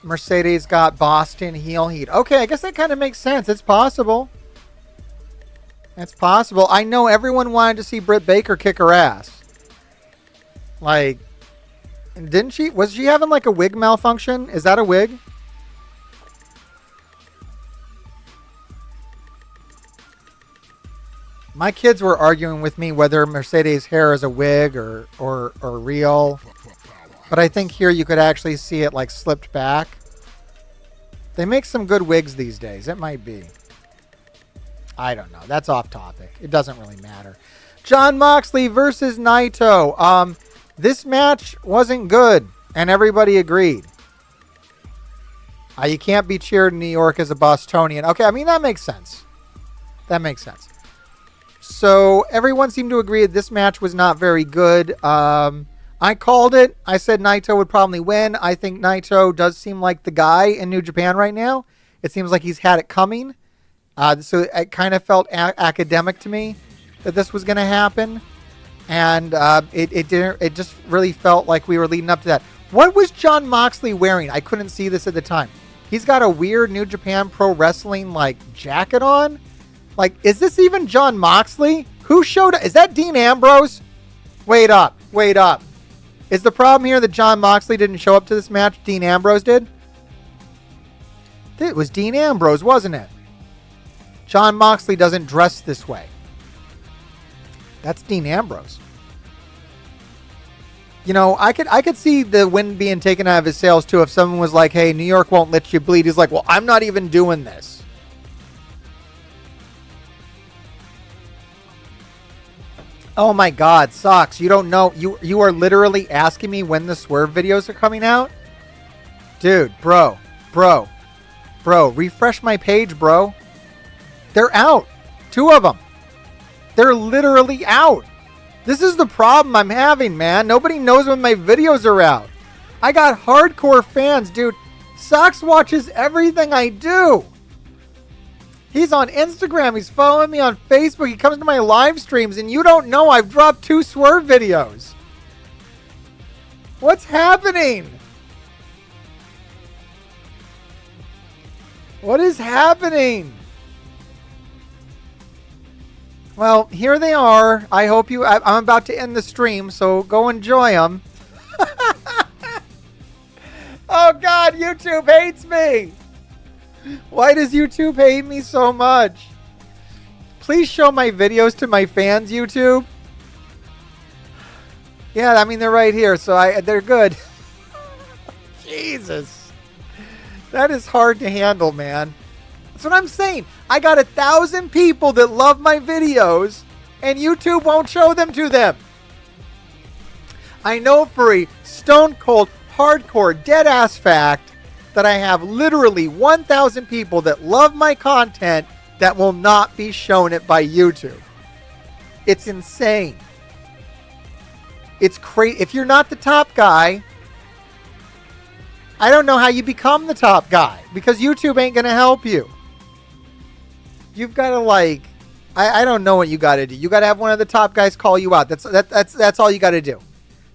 Mercedes got Boston heel heat. Okay, I guess that kind of makes sense. It's possible. It's possible. I know everyone wanted to see Britt Baker kick her ass. Like, didn't she? Was she having like a wig malfunction? Is that a wig? My kids were arguing with me whether Mercedes' hair is a wig or real. But I think here you could actually see it like slipped back. They make some good wigs these days. It might be. I don't know. That's off topic. It doesn't really matter. Jon Moxley versus Naito. This match wasn't good, and everybody agreed. You can't be cheered in New York as a Bostonian. Okay, I mean, that makes sense. That makes sense. So everyone seemed to agree that this match was not very good. I called it. I said Naito would probably win. I think Naito does seem like the guy in New Japan right now. It seems like he's had it coming. So it kind of felt academic to me that this was going to happen. And it didn't. It just really felt like we were leading up to that. What was Jon Moxley wearing? I couldn't see this at the time. He's got a weird New Japan Pro Wrestling like jacket on. Like, is this even Jon Moxley? Who showed up? Is that Dean Ambrose? Wait up. Is the problem here that Jon Moxley didn't show up to this match? Dean Ambrose did? It was Dean Ambrose, wasn't it? Jon Moxley doesn't dress this way. That's Dean Ambrose. You know, I could see the wind being taken out of his sails too if someone was like, hey, New York won't let you bleed. He's like, well, I'm not even doing this. Oh my God, Socks, you don't know. You are literally asking me when the Swerve videos are coming out? Dude, bro, refresh my page, bro. They're out. 2 of them. They're literally out. This is the problem I'm having, man. Nobody knows when my videos are out. I got hardcore fans, dude. Socks watches everything I do. He's on Instagram. He's following me on Facebook. He comes to my live streams, and you don't know I've dropped 2 Swerve videos. What's happening? What is happening? Well, here they are. I hope you... I'm about to end the stream, so go enjoy them. Oh, God, YouTube hates me. Why does YouTube hate me so much? Please show my videos to my fans, YouTube. Yeah, I mean, they're right here, so they're good. Jesus. That is hard to handle, man. That's what I'm saying. I got 1,000 people that love my videos, and YouTube won't show them to them. I know for a stone cold, hardcore, dead ass fact that I have literally 1,000 people that love my content that will not be shown it by YouTube. It's insane. It's crazy. If you're not the top guy, I don't know how you become the top guy, because YouTube ain't going to help you. You've got to I don't know what you got to do. You got to have one of the top guys call you out. That's all you got to do.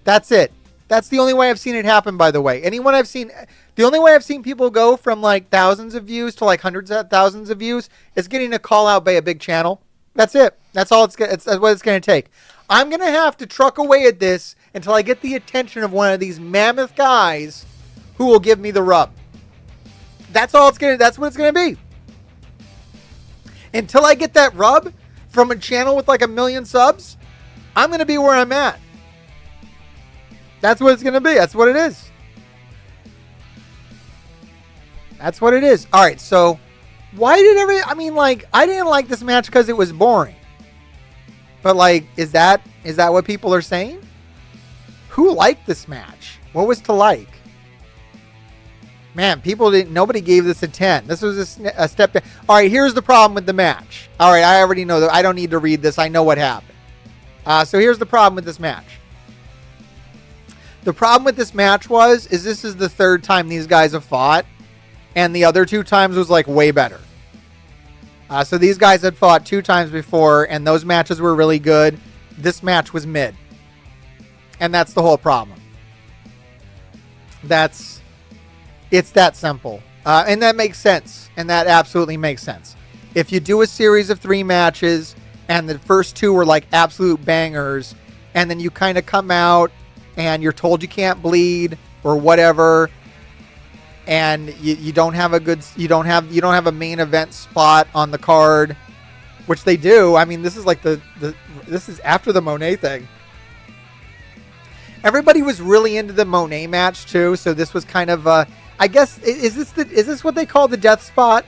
That's it. That's the only way I've seen it happen, by the way. The only way I've seen people go from thousands of views to hundreds of thousands of views is getting a call out by a big channel. That's it. That's all that's what it's going to take. I'm going to have to truck away at this until I get the attention of one of these mammoth guys who will give me the rub. That's what it's going to be. Until I get that rub from a channel with 1 million subs, I'm going to be where I'm at. That's what it's going to be. That's what it is. That's what it is. All right, so why did I didn't like this match because it was boring. But is that what people are saying? Who liked this match? What was to like? Man, nobody gave this a 10. This was a step down. All right, here's the problem with the match. All right, I already know that. I don't need to read this. I know what happened. So here's the problem with this match. The problem with this match this is the 3rd time these guys have fought, and the other 2 times was way better. So these guys had fought 2 times before, and those matches were really good. This match was mid. And that's the whole problem. It's that simple. And that makes sense. And that absolutely makes sense. If you do a series of 3 matches and the first 2 were absolute bangers, and then you kind of come out and you're told you can't bleed or whatever, and you don't have a main event spot on the card, which they do. I mean, this is this is after the Monet thing. Everybody was really into the Monet match too, so this was kind of I guess, is this what they call the death spot?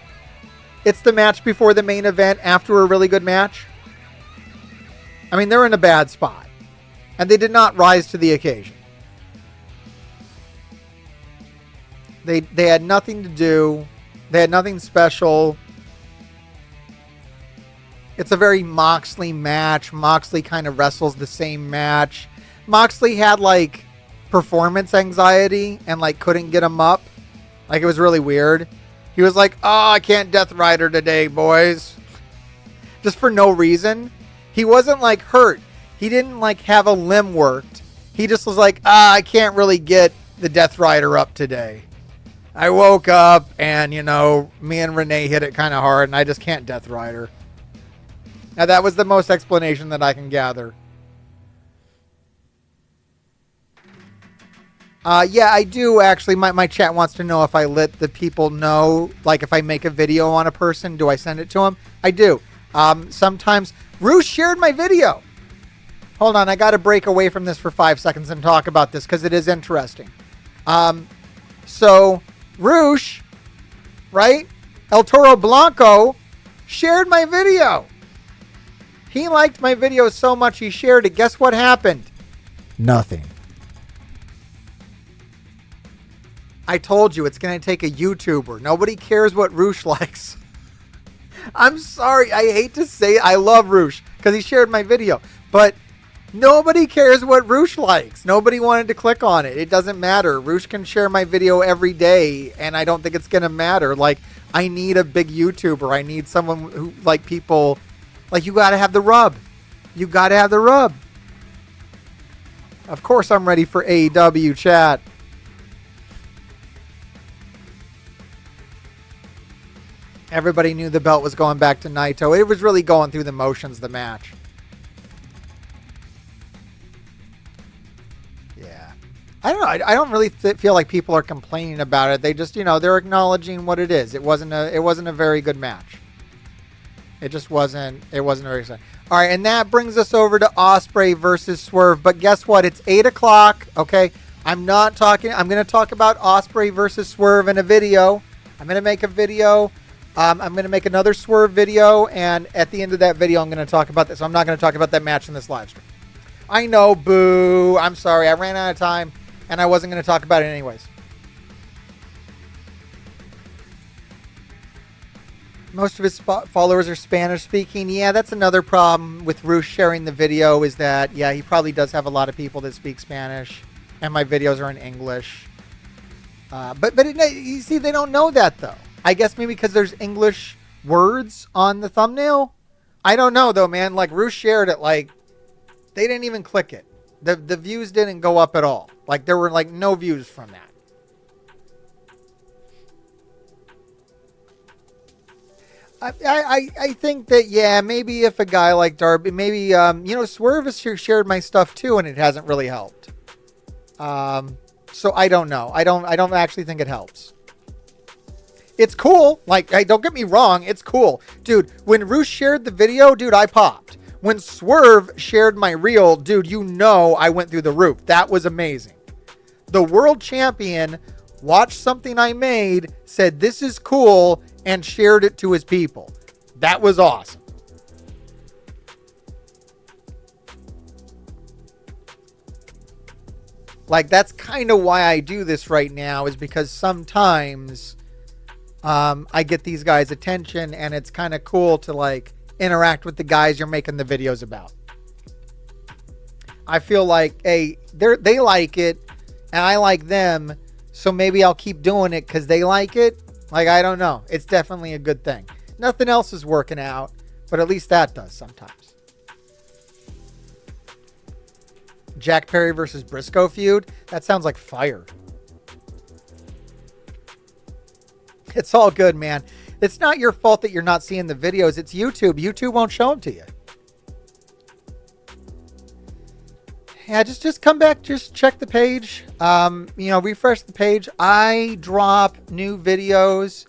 It's the match before the main event after a really good match. I mean, they're in a bad spot, and they did not rise to the occasion. They had nothing to do. They had nothing special. It's a very Moxley match. Moxley kind of wrestles the same match. Moxley had performance anxiety and couldn't get him up. It was really weird. He was like, "Oh, I can't Death Rider today, boys." Just for no reason. He wasn't hurt. He didn't have a limb worked. He just was like, I can't really get the Death Rider up today. I woke up and, me and Renee hit it kind of hard and I just can't Death Rider. Now that was the most explanation that I can gather. Yeah, I do actually. My chat wants to know if I let the people know, if I make a video on a person, do I send it to them? I do. Sometimes. Roosh shared my video. Hold on, I got to break away from this for 5 seconds and talk about this because it is interesting. So, Roosh, right? El Toro Blanco shared my video. He liked my video so much he shared it. Guess what happened? Nothing. I told you it's going to take a YouTuber. Nobody cares what Roosh likes. I'm sorry. I hate to say it. I love Roosh because he shared my video. But nobody cares what Roosh likes. Nobody wanted to click on it. It doesn't matter. Roosh can share my video every day, and I don't think it's going to matter. Like, I need a big YouTuber. I need someone who, like, people, like, you got to have the rub. You got to have the rub. Of course I'm ready for AEW, chat. Everybody knew the belt was going back to Naito. It was really going through the motions, the match. Yeah. I don't know. I don't really feel like people are complaining about it. They just, they're acknowledging what it is. It wasn't a very good match. It just wasn't. It wasn't very good. All right, and that brings us over to Ospreay versus Swerve. But guess what? It's 8 o'clock. Okay, I'm not talking. I'm going to talk about Ospreay versus Swerve in a video. I'm going to make a video. I'm going to make another Swerve video, and at the end of that video, I'm going to talk about this. So I'm not going to talk about that match in this live stream. I know, boo. I'm sorry. I ran out of time, and I wasn't going to talk about it anyways. Most of his followers are Spanish speaking. Yeah, that's another problem with Roosh sharing the video is that, yeah, he probably does have a lot of people that speak Spanish, and my videos are in English. You see, they don't know that, though. I guess maybe because there's English words on the thumbnail. I don't know, though, man. Like, Roosh shared it, like, they didn't even click it. The views didn't go up at all. Like, there were, like, no views from that. I think that, yeah, maybe if a guy like Darby, maybe, Swerve has shared my stuff too, and it hasn't really helped. So I don't know. I don't actually think it helps. It's cool. Like, don't get me wrong. It's cool. Dude, when Roosh shared the video, dude, I popped. When Swerve shared my reel, dude, I went through the roof. That was amazing. The world champion watched something I made, said, this is cool, and shared it to his people. That was awesome. Like, that's kind of why I do this right now, is because sometimes I get these guys' attention, and it's kind of cool to, like, interact with the guys you're making the videos about. I feel like, hey, they like it, and I like them, so maybe I'll keep doing it because they like it. Like, I don't know. It's definitely a good thing. Nothing else is working out, but at least that does sometimes. Jack Perry versus Briscoe feud? That sounds like fire. It's all good, man. It's not your fault that you're not seeing the videos. It's YouTube. YouTube won't show them to you. Yeah, just come back. Just check the page. Refresh the page. I drop new videos.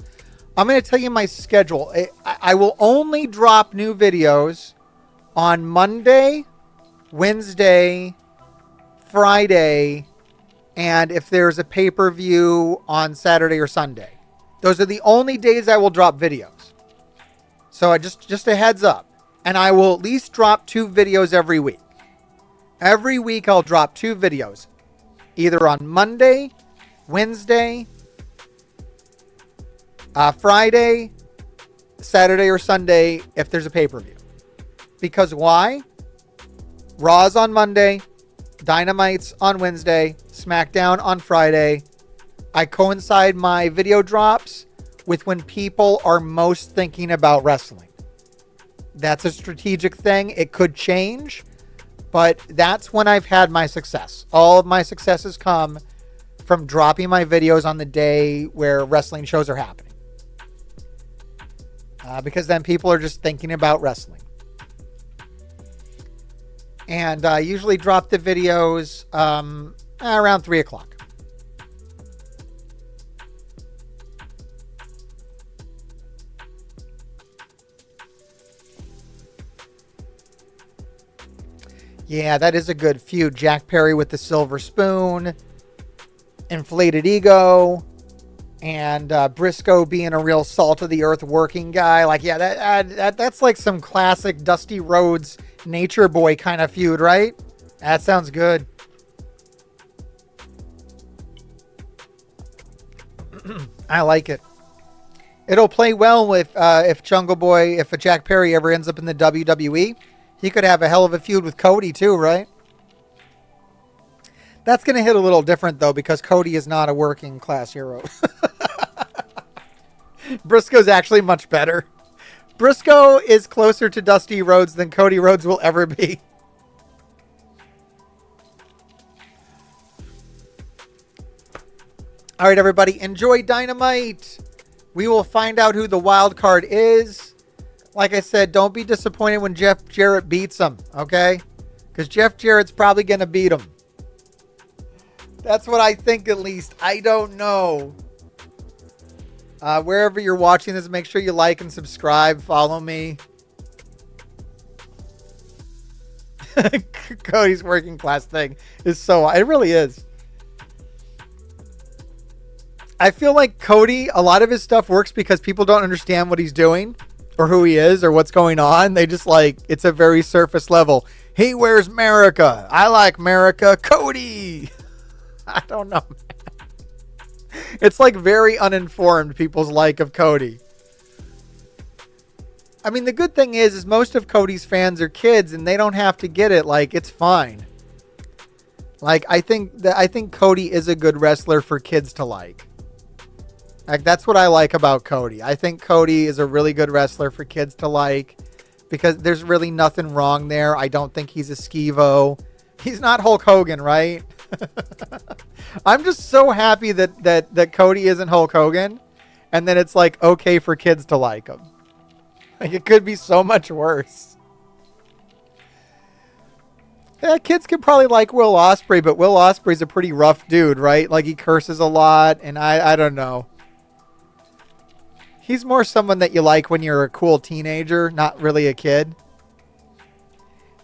I'm going to tell you my schedule. I will only drop new videos on Monday, Wednesday, Friday, and if there's a pay-per-view on Saturday or Sunday. Those are the only days I will drop videos. So just a heads up. And I will at least drop 2 videos every week. Every week I'll drop 2 videos. Either on Monday, Wednesday, Friday, Saturday, or Sunday if there's a pay-per-view. Because why? Raw's on Monday, Dynamite's on Wednesday, SmackDown on Friday. I coincide my video drops with when people are most thinking about wrestling. That's a strategic thing. It could change, but that's when I've had my success. All of my successes come from dropping my videos on the day where wrestling shows are happening. Because then people are just thinking about wrestling. And I usually drop the videos around 3 o'clock. Yeah, that is a good feud. Jack Perry with the silver spoon, inflated ego, and Briscoe being a real salt of the earth working guy. Like, yeah, that's like some classic Dusty Rhodes Nature Boy kind of feud, right? That sounds good. I like it. It'll play well if Jungle Boy, if Jack Perry ever ends up in the WWE, he could have a hell of a feud with Cody too, right? That's going to hit a little different though because Cody is not a working class hero. Briscoe's actually much better. Briscoe is closer to Dusty Rhodes than Cody Rhodes will ever be. All right, everybody, enjoy Dynamite. We will find out who the wild card is. Like I said, don't be disappointed when Jeff Jarrett beats him, okay? Because Jeff Jarrett's probably going to beat him. That's what I think, at least. I don't know. Wherever you're watching this, make sure you like and subscribe. Follow me. Cody's working class thing is so... It really is. I feel like Cody, a lot of his stuff works because people don't understand what he's doing or who he is or what's going on. They just like, it's a very surface level. He wears America. I like America. Cody. I don't know. It's like very uninformed people's like of Cody. I mean, the good thing is most of Cody's fans are kids and they don't have to get it. Like, it's fine. Like, I think Cody is a good wrestler for kids to like. Like, that's what I like about Cody. I think Cody is a really good wrestler for kids to like because there's really nothing wrong there. I don't think he's a skeevo. He's not Hulk Hogan, right? I'm just so happy that Cody isn't Hulk Hogan and then it's like okay for kids to like him. Like, it could be so much worse. Yeah, kids could probably like Will Ospreay, but Will Ospreay's a pretty rough dude, right? Like, he curses a lot and I don't know. He's more someone that you like when you're a cool teenager, not really a kid.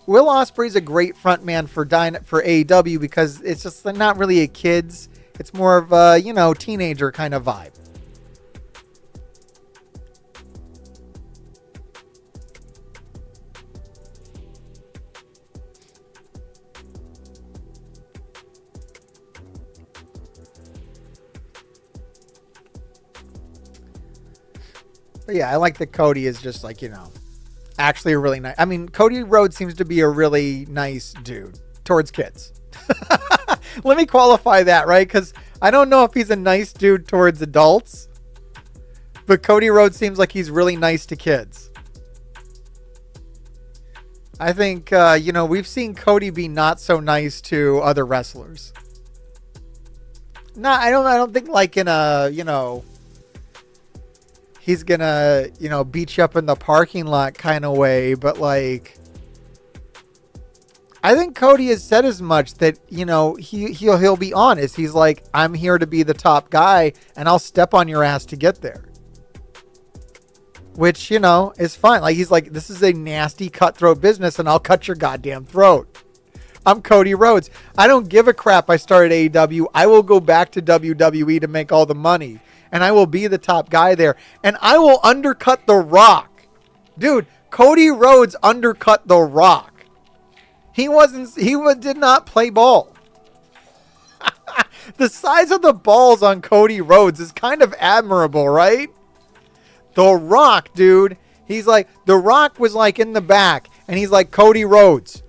Will Ospreay's a great frontman for AEW because it's just not really a kid's. It's more of a, teenager kind of vibe. But yeah, I like that Cody is just like, actually a really nice... I mean, Cody Rhodes seems to be a really nice dude towards kids. Let me qualify that, right? Because I don't know if he's a nice dude towards adults, but Cody Rhodes seems like he's really nice to kids. I think, we've seen Cody be not so nice to other wrestlers. No, I don't think like in a, he's gonna, beat you up in the parking lot kind of way. But like, I think Cody has said as much that, he'll be honest. He's like, I'm here to be the top guy and I'll step on your ass to get there. Which, is fine. Like, he's like, this is a nasty cutthroat business and I'll cut your goddamn throat. I'm Cody Rhodes. I don't give a crap I started AEW. I will go back to WWE to make all the money. And I will be the top guy there. And I will undercut The Rock. Dude, Cody Rhodes undercut The Rock. He did not play ball. The size of the balls on Cody Rhodes is kind of admirable, right? The Rock, dude. He's like, The Rock was like in the back. And he's like, Cody Rhodes,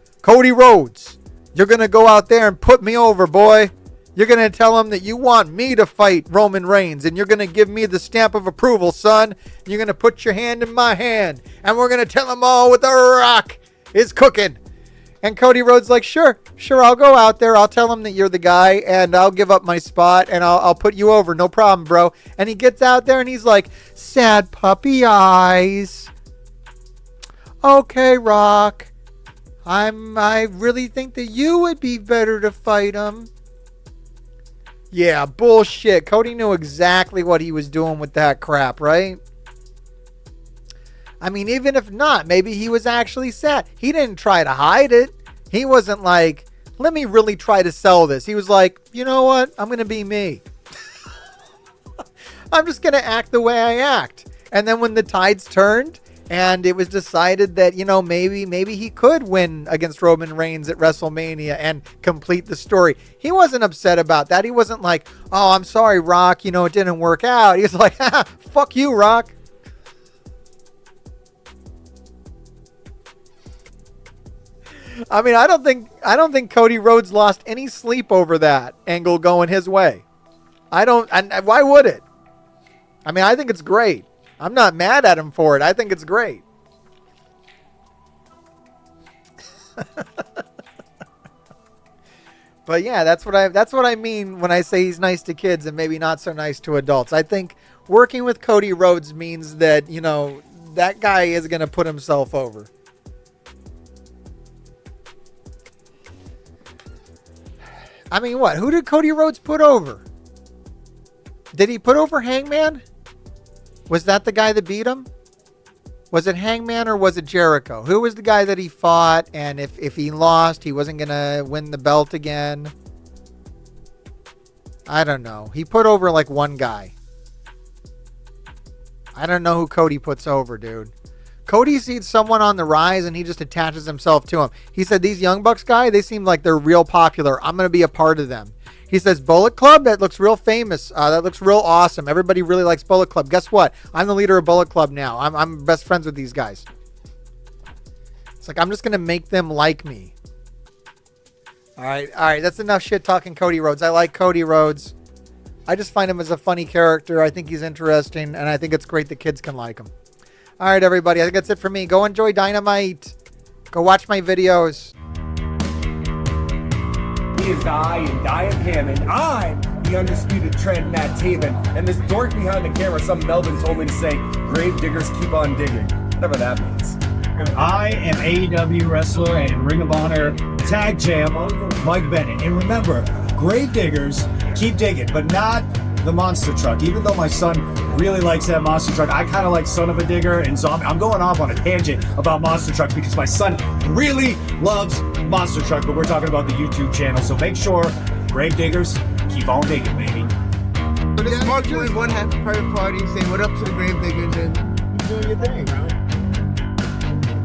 you're going to go out there and put me over, boy. You're going to tell him that you want me to fight Roman Reigns. And you're going to give me the stamp of approval, son. You're going to put your hand in my hand. And we're going to tell them all what The Rock is cooking. And Cody Rhodes like, sure, I'll go out there. I'll tell him that you're the guy. And I'll give up my spot. And I'll put you over. No problem, bro. And he gets out there and he's like, sad puppy eyes. Okay, Rock. I really think that you would be better to fight him. Yeah, bullshit. Cody knew exactly what he was doing with that crap, right? I mean, even if not, maybe he was actually sad. He didn't try to hide it. He wasn't like, let me really try to sell this. He was like, you know what? I'm going to be me. I'm just going to act the way I act. And then when the tides turned And it was decided that, maybe he could win against Roman Reigns at WrestleMania and complete the story. He wasn't upset about that. He wasn't like, oh, I'm sorry, Rock, it didn't work out. He was like, fuck you, Rock. I mean, I don't think Cody Rhodes lost any sleep over that angle going his way. And why would it? I mean, I think it's great. I'm not mad at him for it. I think it's great. But yeah, that's what I mean when I say he's nice to kids and maybe not so nice to adults. I think working with Cody Rhodes means that, that guy is going to put himself over. I mean, what? Who did Cody Rhodes put over? Did he put over Hangman? Was that the guy that beat him? Was it Hangman or was it Jericho? Who was the guy that he fought? And if he lost, he wasn't going to win the belt again? I don't know. He put over like one guy. I don't know who Cody puts over, dude. Cody sees someone on the rise and he just attaches himself to him. He said, these Young Bucks guy, they seem like they're real popular. I'm going to be a part of them. He says, Bullet Club, that looks real famous. That looks real awesome. Everybody really likes Bullet Club. Guess what? I'm the leader of Bullet Club now. I'm best friends with these guys. It's like, I'm just going to make them like me. All right. That's enough shit talking Cody Rhodes. I like Cody Rhodes. I just find him as a funny character. I think he's interesting, and I think it's great that kids can like him. All right, everybody. I think that's it for me. Go enjoy Dynamite. Go watch my videos. He is I, and I am him, and I'm the undisputed trend, Matt Taven. And this dork behind the camera, some Melvin told me to say, grave diggers keep on digging. Whatever that means. I am AEW wrestler and Ring of Honor tag champ, Mike Bennett. And remember, grave diggers keep digging, but not the monster truck. Even though my son really likes that monster truck, I kind of like Son of a Digger and Zombie. I'm going off on a tangent about monster trucks because my son really loves monster truck, but we're talking about the YouTube channel. So make sure, grave diggers, keep on digging, baby. So this is Mark doing one happy private party, saying what up to the grave diggers, and you doing your thing, bro.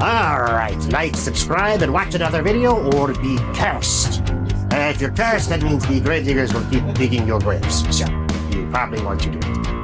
All right, like, subscribe, and watch another video, or be cursed. If you're cursed, that means the grave diggers will keep digging your graves. So you probably want to do it.